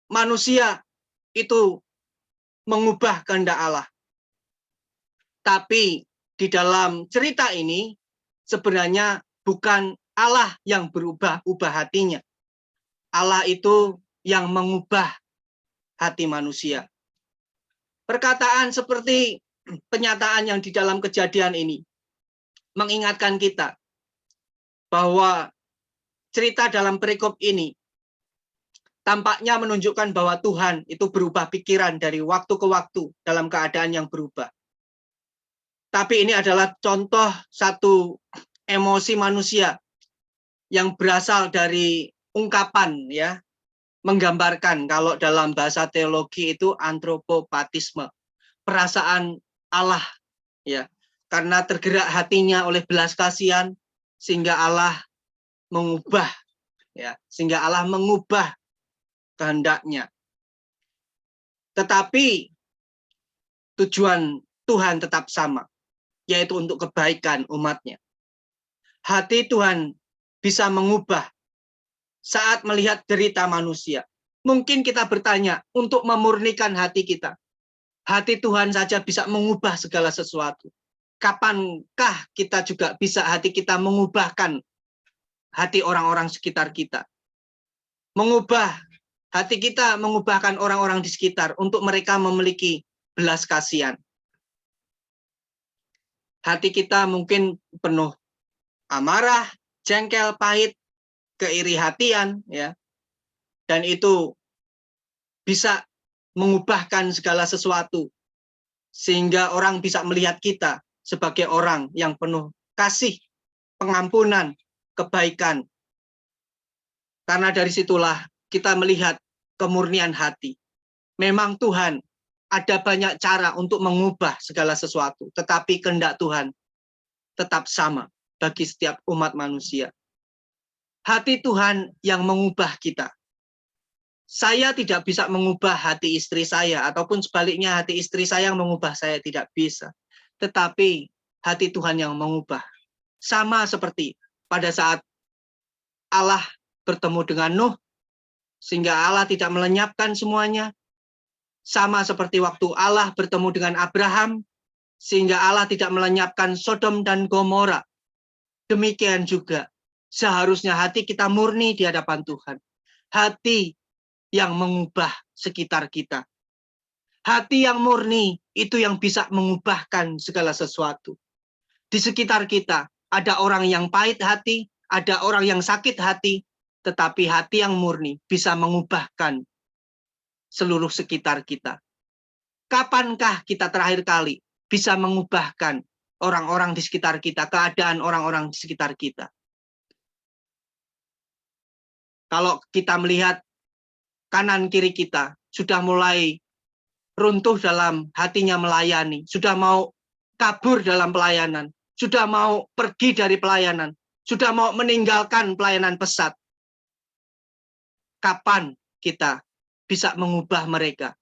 manusia itu mengubah kehendak Allah. Tapi di dalam cerita ini sebenarnya bukan Allah yang berubah-ubah hatinya. Allah itu yang mengubah hati manusia. Perkataan seperti penyataan yang di dalam Kejadian ini mengingatkan kita bahwa cerita dalam perikop ini tampaknya menunjukkan bahwa Tuhan itu berubah pikiran dari waktu ke waktu dalam keadaan yang berubah. Tapi ini adalah contoh satu emosi manusia yang berasal dari ungkapan, ya, menggambarkan kalau dalam bahasa teologi itu antropopatisme, perasaan Allah, ya. Karena tergerak hatinya oleh belas kasihan, sehingga Allah mengubah, ya, sehingga Allah mengubah kehendaknya. Tetapi tujuan Tuhan tetap sama, yaitu untuk kebaikan umatnya. Hati Tuhan bisa mengubah saat melihat derita manusia. Mungkin kita bertanya untuk memurnikan hati kita. Hati Tuhan saja bisa mengubah segala sesuatu. Kapankah kita juga bisa hati kita mengubahkan hati orang-orang sekitar kita? Mengubah hati kita, mengubahkan orang-orang di sekitar untuk mereka memiliki belas kasihan. Hati kita mungkin penuh amarah, jengkel, pahit, keirihatian, ya. Dan itu bisa mengubahkan segala sesuatu sehingga orang bisa melihat kita sebagai orang yang penuh kasih, pengampunan, kebaikan. Karena dari situlah kita melihat kemurnian hati. Memang Tuhan ada banyak cara untuk mengubah segala sesuatu, tetapi kehendak Tuhan tetap sama bagi setiap umat manusia. Hati Tuhan yang mengubah kita. Saya tidak bisa mengubah hati istri saya, ataupun sebaliknya hati istri saya yang mengubah saya, tidak bisa. Tetapi hati Tuhan yang mengubah. Sama seperti pada saat Allah bertemu dengan Nuh, sehingga Allah tidak melenyapkan semuanya. Sama seperti waktu Allah bertemu dengan Abraham, sehingga Allah tidak melenyapkan Sodom dan Gomora. Demikian juga, seharusnya hati kita murni di hadapan Tuhan. Hati yang mengubah sekitar kita. Hati yang murni itu yang bisa mengubahkan segala sesuatu. Di sekitar kita ada orang yang pahit hati, ada orang yang sakit hati, tetapi hati yang murni bisa mengubahkan seluruh sekitar kita. Kapankah kita terakhir kali bisa mengubahkan orang-orang di sekitar kita, keadaan orang-orang di sekitar kita? Kalau kita melihat kanan kiri kita sudah mulai runtuh dalam hatinya melayani, sudah mau kabur dalam pelayanan, sudah mau pergi dari pelayanan, sudah mau meninggalkan pelayanan pesat. Kapan kita bisa mengubah mereka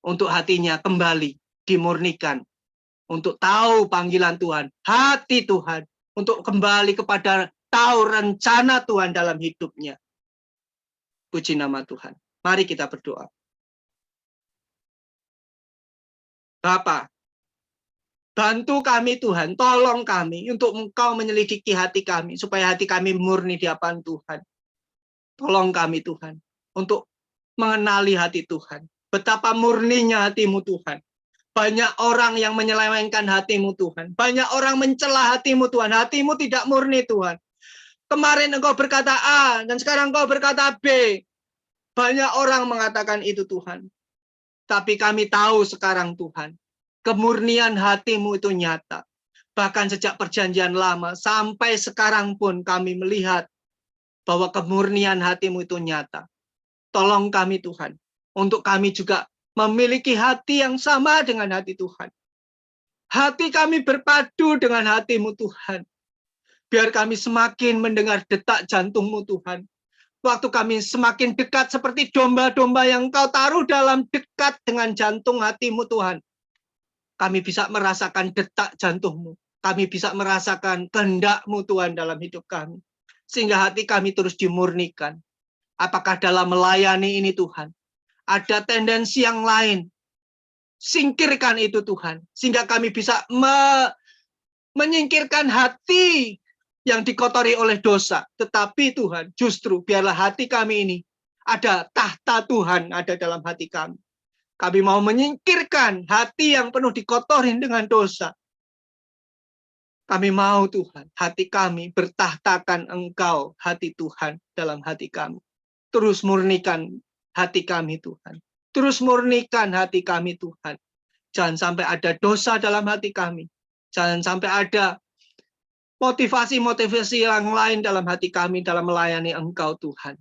untuk hatinya kembali dimurnikan, untuk tahu panggilan Tuhan, hati Tuhan, untuk kembali kepada tahu rencana Tuhan dalam hidupnya. Puji nama Tuhan. Mari kita berdoa. Bapa, bantu kami Tuhan, tolong kami untuk Engkau menyelidiki hati kami, supaya hati kami murni di hadapan Tuhan. Tolong kami Tuhan, untuk mengenali hati Tuhan. Betapa murninya hatimu Tuhan. Banyak orang yang menyelewengkan hatimu Tuhan. Banyak orang mencela hatimu Tuhan. Hatimu tidak murni Tuhan. Kemarin Engkau berkata A, dan sekarang Engkau berkata B. Banyak orang mengatakan itu Tuhan. Tapi kami tahu sekarang Tuhan, kemurnian hatimu itu nyata. Bahkan sejak perjanjian lama sampai sekarang pun kami melihat bahwa kemurnian hatimu itu nyata. Tolong kami Tuhan, untuk kami juga memiliki hati yang sama dengan hati Tuhan. Hati kami berpadu dengan hatimu Tuhan. Biar kami semakin mendengar detak jantungmu Tuhan. Waktu kami semakin dekat seperti domba-domba yang Kau taruh dalam dekat dengan jantung hatimu Tuhan. Kami bisa merasakan detak jantungmu. Kami bisa merasakan kehendak-Mu Tuhan dalam hidup kami. Sehingga hati kami terus dimurnikan. Apakah dalam melayani ini Tuhan, ada tendensi yang lain? Singkirkan itu Tuhan. Sehingga kami bisa menyingkirkan hati yang dikotori oleh dosa. Tetapi Tuhan, justru biarlah hati kami ini ada tahta Tuhan ada dalam hati kami. Kami mau menyingkirkan hati yang penuh dikotori dengan dosa. Kami mau Tuhan, hati kami bertahtakan Engkau, hati Tuhan dalam hati kami. Terus murnikan hati kami Tuhan. Terus murnikan hati kami Tuhan. Jangan sampai ada dosa dalam hati kami. Jangan sampai ada motivasi-motivasi yang lain dalam hati kami dalam melayani Engkau Tuhan.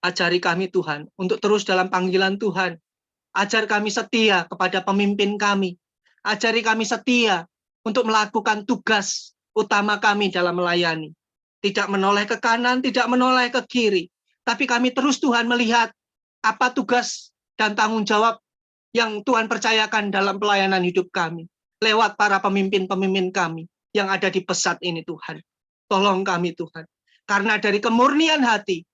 Ajari kami Tuhan untuk terus dalam panggilan Tuhan. Ajar kami setia kepada pemimpin kami. Ajari kami setia untuk melakukan tugas utama kami dalam melayani. Tidak menoleh ke kanan, tidak menoleh ke kiri. Tapi kami terus Tuhan melihat apa tugas dan tanggung jawab yang Tuhan percayakan dalam pelayanan hidup kami. Lewat para pemimpin-pemimpin kami yang ada di pesat ini Tuhan. Tolong kami Tuhan. Karena dari kemurnian hati,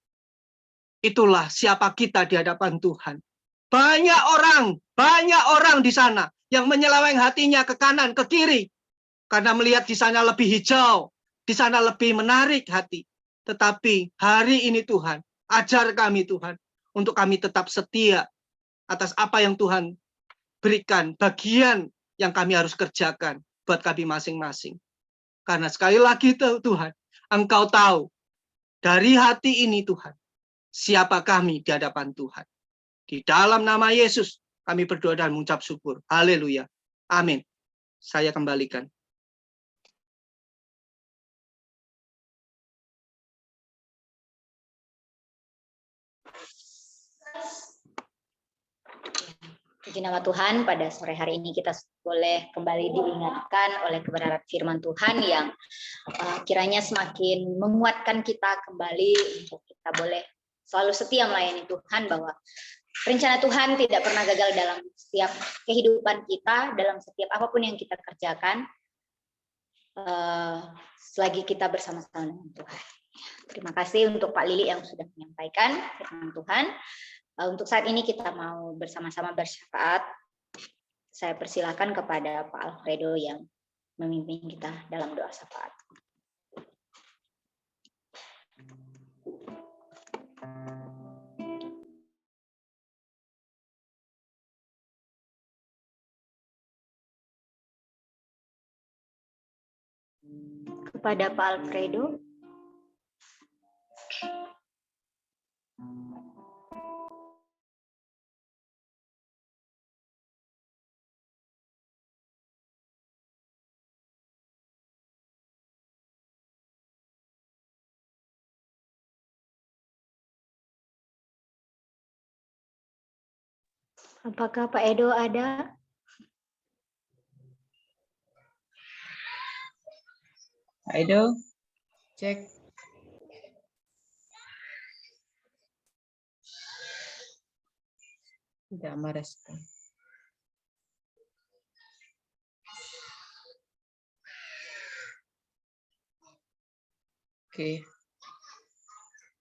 itulah siapa kita di hadapan Tuhan. Banyak orang di sana yang menyeleweng hatinya ke kanan, ke kiri. Karena melihat di sana lebih hijau, di sana lebih menarik hati. Tetapi hari ini Tuhan, ajar kami Tuhan, untuk kami tetap setia atas apa yang Tuhan berikan, bagian yang kami harus kerjakan buat kami masing-masing. Karena sekali lagi Tuhan, Engkau tahu dari hati ini Tuhan, siapa kami di hadapan Tuhan. Di dalam nama Yesus kami berdoa dan mengucap syukur. Haleluya. Amin. Saya kembalikan. Puji nama Tuhan, pada sore hari ini kita boleh kembali diingatkan oleh kebenaran firman Tuhan yang kiranya semakin menguatkan kita kembali untuk kita boleh selalu setia melayani Tuhan, bahwa rencana Tuhan tidak pernah gagal dalam setiap kehidupan kita, dalam setiap apapun yang kita kerjakan. selagi kita bersama-sama dengan Tuhan. Terima kasih untuk Pak Lili yang sudah menyampaikan firman Tuhan. Untuk saat ini kita mau bersama-sama bersyafaat. Saya persilakan kepada Pak Alfredo yang memimpin kita dalam doa syafaat. Kepada Pak Alfredo. Apakah Pak Edo ada? Pak Edo, cek. Tidak merespon. Oke.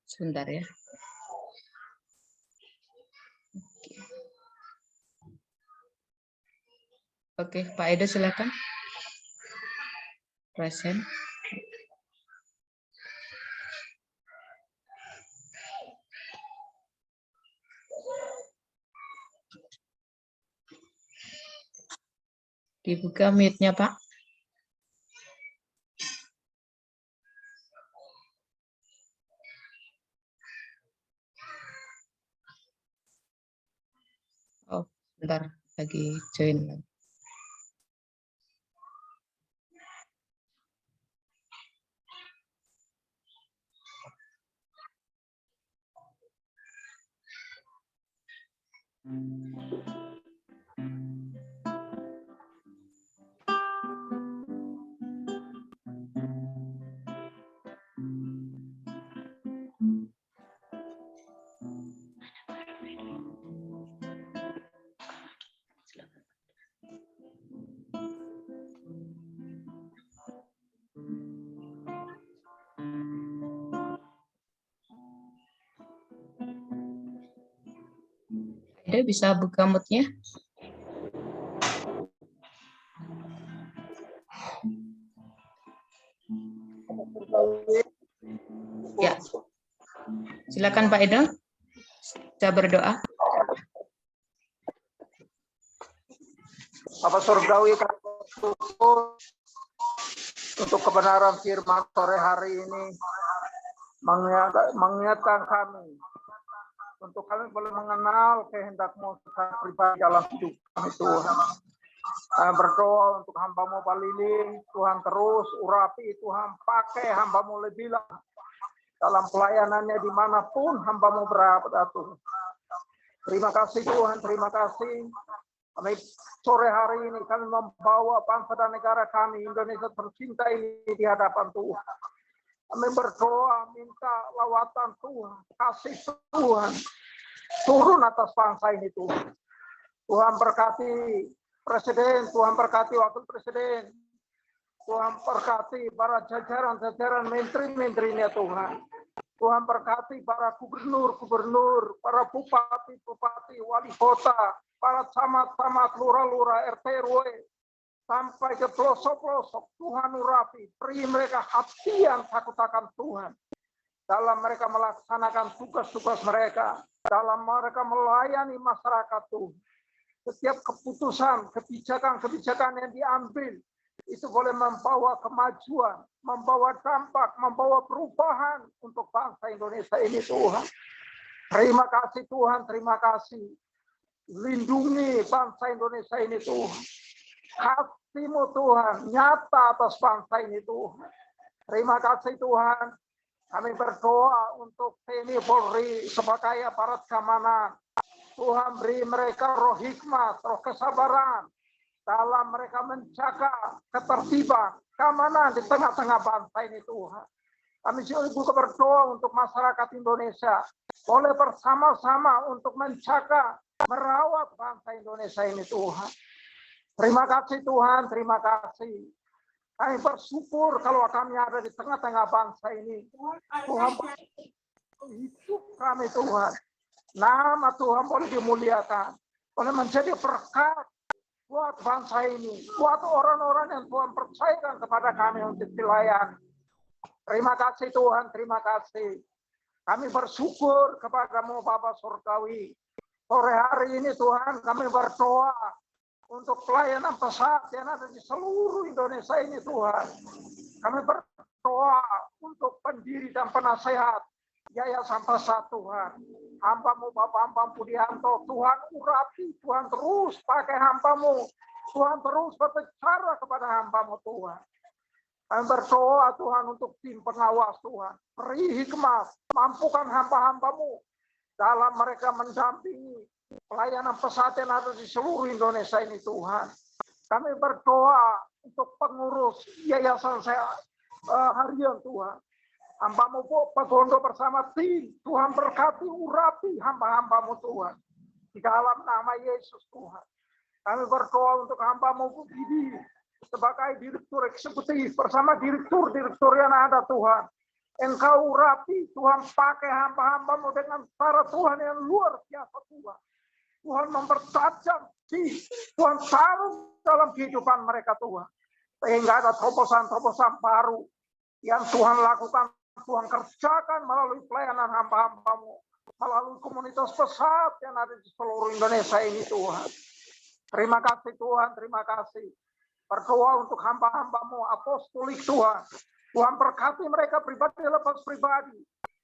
Sebentar ya. Oke, Pak Edo silakan. Present. Dibuka mute-nya, Pak. Oh, bentar lagi join. Ada bisa buka mute-nya? Ya. Silakan Pak Edo. Saya berdoa. Bapak Surgawi, kami bersyukur untuk kebenaran firman sore hari ini mengingatkan kami untuk kami boleh mengenal kehendak-Mu secara pribadi dalam hidup kami, Tuhan. Kami berdoa untuk hamba-Mu Pak Lili, Tuhan terus urapi, Tuhan pakai hamba-Mu lebih lagi dalam pelayanannya dimanapun hamba-Mu berada, Tuhan. Terima kasih Tuhan, terima kasih. Kami sore hari ini kami membawa bangsa dan negara kami Indonesia tercinta ini di hadapan Tuhan. Kami berdoa minta lawatan Tuhan, kasih Tuhan turun atas bangsa ini Tuhan. Tuhan berkati Presiden, Tuhan berkati Wakil Presiden, Tuhan berkati para jajaran-jajaran menteri-menterinya Tuhan. Tuhan berkati para gubernur-gubernur, para bupati-bupati, wali kota, para camat-camat, lurah-lurah, RT RW, sampai ke pelosok-pelosok. Tuhan urapi, beri mereka hati yang takut akan Tuhan. Dalam mereka melaksanakan tugas-tugas mereka, dalam mereka melayani masyarakat Tuhan. Setiap keputusan, kebijakan-kebijakan yang diambil, itu boleh membawa kemajuan, membawa dampak, membawa perubahan untuk bangsa Indonesia ini Tuhan. Terima kasih Tuhan, terima kasih. Lindungi bangsa Indonesia ini Tuhan. Kasih-Mu Tuhan nyata atas bangsa ini Tuhan. Terima kasih Tuhan. Kami berdoa untuk TNI Polri sebagai aparat keamanan. Tuhan beri mereka roh hikmat, roh kesabaran dalam mereka menjaga ketertiban, keamanan di tengah-tengah bangsa ini Tuhan. Kami juga berdoa untuk masyarakat Indonesia boleh bersama-sama untuk menjaga, merawat bangsa Indonesia ini Tuhan. Terima kasih Tuhan, terima kasih. Kami bersyukur kalau kami ada di tengah-tengah bangsa ini. Tuhan, hidup kami Tuhan. Nama Tuhan boleh dimuliakan. Boleh menjadi berkat buat bangsa ini. Buat orang-orang yang Tuhan percayakan kepada kami untuk dilayani. Terima kasih Tuhan, terima kasih. Kami bersyukur kepadamu Bapa Surgawi. Sore hari ini Tuhan kami berdoa untuk pelayanan pesat yang ada di seluruh Indonesia ini Tuhan. Kami berdoa untuk pendiri dan penasehat Yayasan Pesat Tuhan. Hamba-Mu Bapak Ambang Budianto, Tuhan urapi, Tuhan terus pakai hamba-Mu. Tuhan terus berbicara kepada hamba-Mu Tuhan. Kami berdoa Tuhan untuk tim pengawas Tuhan. Beri hikmat, mampukan hamba-hamba-Mu dalam mereka mendampingi pelayanan pesat yang ada di seluruh Indonesia ini Tuhan. Kami berdoa untuk pengurus Yayasan Harian Tuhan. Hamba-Mu Pak Gondo bersama tim, Tuhan berkati urapi hamba-hamba-Mu Tuhan. Di dalam nama Yesus Tuhan. Kami berdoa untuk hamba-Mu Budi sebagai direktur eksekutif bersama direktur yang ada Tuhan. Engkau urapi, Tuhan pakai hamba-hamba-Mu dengan cara Tuhan yang luar biasa Tuhan. Tuhan mempertajam, Tuhan taruh dalam kehidupan mereka Tuhan. Sehingga ada terobosan-terobosan baru yang Tuhan lakukan, Tuhan kerjakan melalui pelayanan hamba-hamba-Mu. Melalui komunitas pesat yang ada di seluruh Indonesia ini Tuhan. Terima kasih Tuhan, terima kasih. Berdoa untuk hamba-hamba-Mu apostolik Tuhan. Tuhan berkati mereka pribadi lepas pribadi.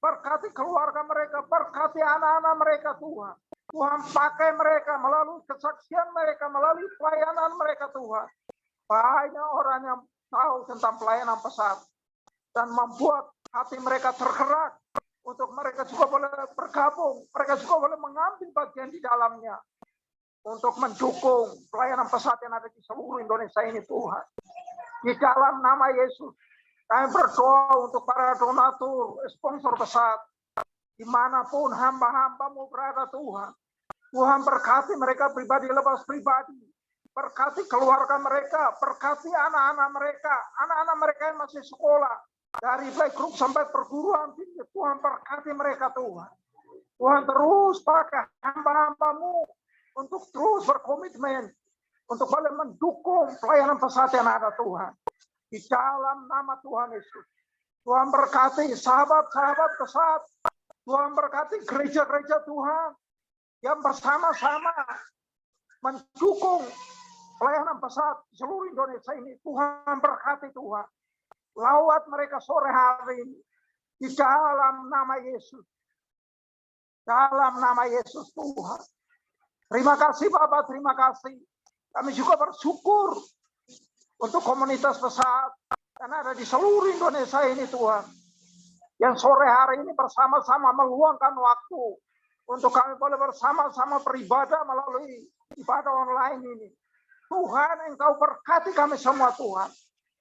Berkati keluarga mereka, berkati anak-anak mereka Tuhan. Tuhan pakai mereka melalui kesaksian mereka, melalui pelayanan mereka Tuhan. Banyak orang yang tahu tentang pelayanan pesat. Dan membuat hati mereka tergerak. Untuk mereka juga boleh bergabung. Mereka juga boleh mengambil bagian di dalamnya. Untuk mendukung pelayanan pesat yang ada di seluruh Indonesia ini Tuhan. Di dalam nama Yesus, kami berdoa untuk para donatur, sponsor pesat, dimanapun hamba-hamba-Mu berada Tuhan. Tuhan berkati mereka pribadi lepas pribadi. Berkati keluarga mereka, berkati anak-anak mereka yang masih sekolah. Dari playgroup sampai perguruan tinggi, Tuhan berkati mereka Tuhan. Tuhan terus pakai hamba-hamba-Mu untuk terus berkomitmen, untuk boleh mendukung pelayanan pesat yang ada Tuhan. Di dalam nama Tuhan Yesus. Tuhan berkati sahabat-sahabat pesat. Tuhan berkati gereja-gereja Tuhan yang bersama-sama mendukung pelayanan pesat di seluruh Indonesia ini. Tuhan berkati Tuhan. Lawat mereka sore hari ini. Di dalam nama Yesus. Dalam nama Yesus Tuhan. Terima kasih Bapak, terima kasih. Kami juga bersyukur untuk komunitas pesat yang ada di seluruh Indonesia ini Tuhan. Yang sore hari ini bersama-sama meluangkan waktu untuk kami boleh bersama-sama beribadah melalui ibadah online ini. Tuhan, Engkau berkati kami semua Tuhan.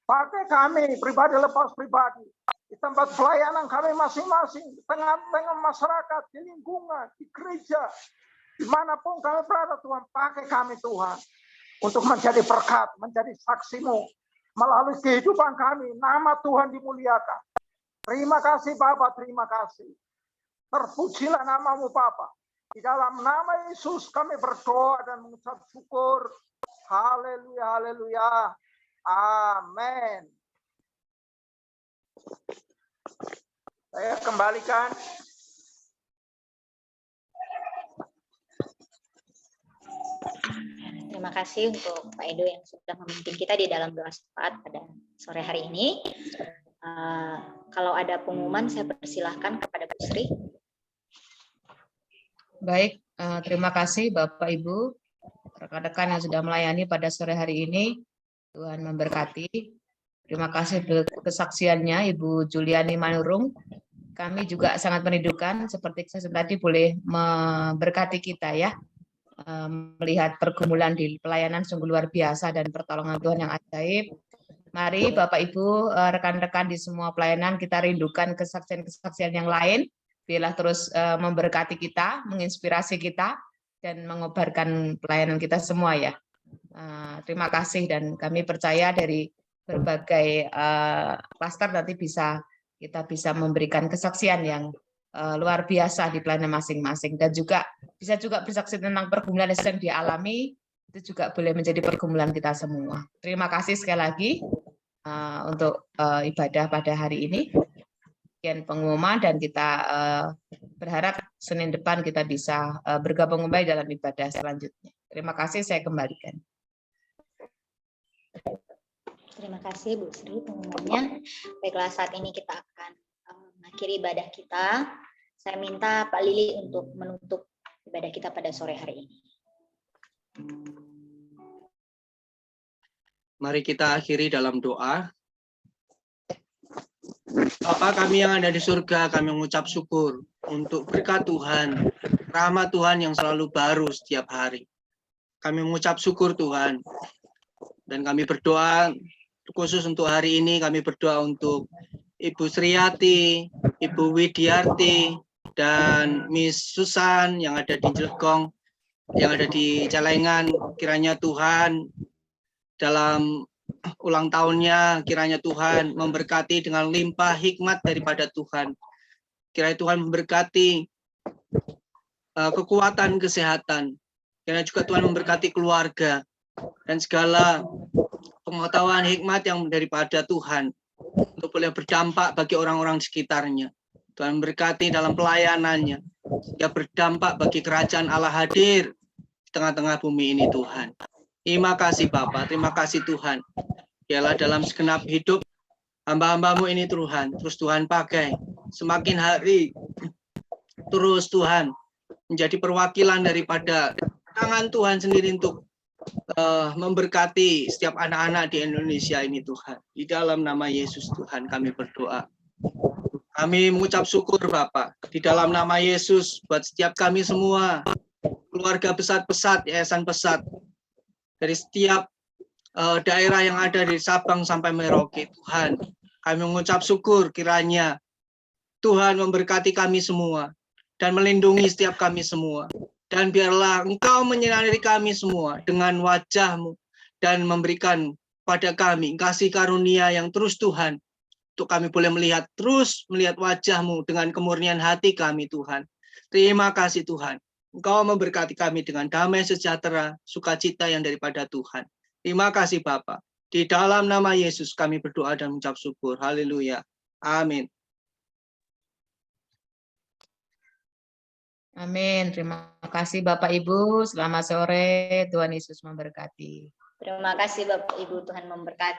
Pakai kami pribadi lepas pribadi. Di tempat pelayanan kami masing-masing. Di tengah-tengah masyarakat, di lingkungan, di gereja. Dimanapun kami berada Tuhan, pakai kami Tuhan. Untuk menjadi berkat, menjadi saksi-Mu. Melalui kehidupan kami, nama Tuhan dimuliakan. Terima kasih Bapak, terima kasih. Terpujilah nama-Mu Bapa. Di dalam nama Yesus kami berdoa dan mengucap syukur. Haleluya, haleluya. Amin. Saya kembalikan. Terima kasih untuk Pak Edo yang sudah memimpin kita di dalam doa syafaat pada sore hari ini. Kalau ada pengumuman, saya persilahkan kepada Bu Sri. Baik, terima kasih Bapak Ibu, rekan-rekan yang sudah melayani pada sore hari ini. Tuhan memberkati. Terima kasih untuk kesaksiannya Ibu Juliani Manurung. Kami juga sangat merindukan, seperti saya tadi boleh memberkati kita ya. Melihat pergumulan di pelayanan sungguh luar biasa dan pertolongan Tuhan yang ajaib. Mari Bapak Ibu, rekan-rekan di semua pelayanan, kita rindukan kesaksian-kesaksian yang lain. Biarlah terus memberkati kita, menginspirasi kita, dan mengobarkan pelayanan kita semua ya. Terima kasih dan kami percaya dari berbagai klaster nanti kita bisa memberikan kesaksian yang luar biasa di pelayanan masing-masing, dan juga bisa juga bersaksi tentang pergumulan yang sedang dialami, itu juga boleh menjadi pergumulan kita semua. Terima kasih sekali lagi untuk ibadah pada hari ini. Sekian pengumuman, dan kita berharap Senin depan kita bisa bergabung kembali dalam ibadah selanjutnya. Terima kasih, saya kembalikan. Terima kasih Bu Sri pengumumannya. Baiklah, saat ini kita akan mengakhiri ibadah kita. Saya minta Pak Lili untuk menutup ibadah kita pada sore hari ini. Mari kita akhiri dalam doa. Bapa kami yang ada di surga, kami mengucap syukur untuk berkat Tuhan, rahmat Tuhan yang selalu baru setiap hari. Kami mengucap syukur Tuhan, dan kami berdoa khusus untuk hari ini. Kami berdoa untuk Ibu Sriati, Ibu Widiarti, dan Miss Susan yang ada di Jelekong, yang ada di Celengan. Kiranya Tuhan dalam ulang tahunnya, kiranya Tuhan memberkati dengan limpah hikmat daripada Tuhan. Kiranya Tuhan memberkati kekuatan, kesehatan. Kiranya juga Tuhan memberkati keluarga dan segala pengetahuan hikmat yang daripada Tuhan untuk boleh berdampak bagi orang-orang di sekitarnya. Tuhan memberkati dalam pelayanannya, sehingga berdampak bagi kerajaan Allah hadir di tengah-tengah bumi ini Tuhan. Terima kasih Bapa, terima kasih Tuhan. Biarlah dalam segenap hidup hamba-hambamu ini Tuhan, terus Tuhan pakai semakin hari, terus Tuhan menjadi perwakilan daripada tangan Tuhan sendiri untuk memberkati setiap anak-anak di Indonesia ini Tuhan. Di dalam nama Yesus Tuhan kami berdoa. Kami mengucap syukur Bapa di dalam nama Yesus buat setiap kami semua, keluarga Pesat-Pesat, Yayasan Pesat, dari setiap daerah yang ada dari Sabang sampai Merauke Tuhan. Kami mengucap syukur kiranya Tuhan memberkati kami semua dan melindungi setiap kami semua. Dan biarlah Engkau menyinari kami semua dengan wajah-Mu dan memberikan pada kami kasih karunia yang terus Tuhan, untuk kami boleh terus melihat wajah-Mu dengan kemurnian hati kami Tuhan. Terima kasih Tuhan. Engkau memberkati kami dengan damai sejahtera, sukacita yang daripada Tuhan. Terima kasih Bapa. Di dalam nama Yesus kami berdoa dan mengucap syukur. Haleluya. Amin. Amin. Terima kasih Bapak Ibu. Selamat sore. Tuhan Yesus memberkati. Terima kasih Bapak Ibu, Tuhan memberkati.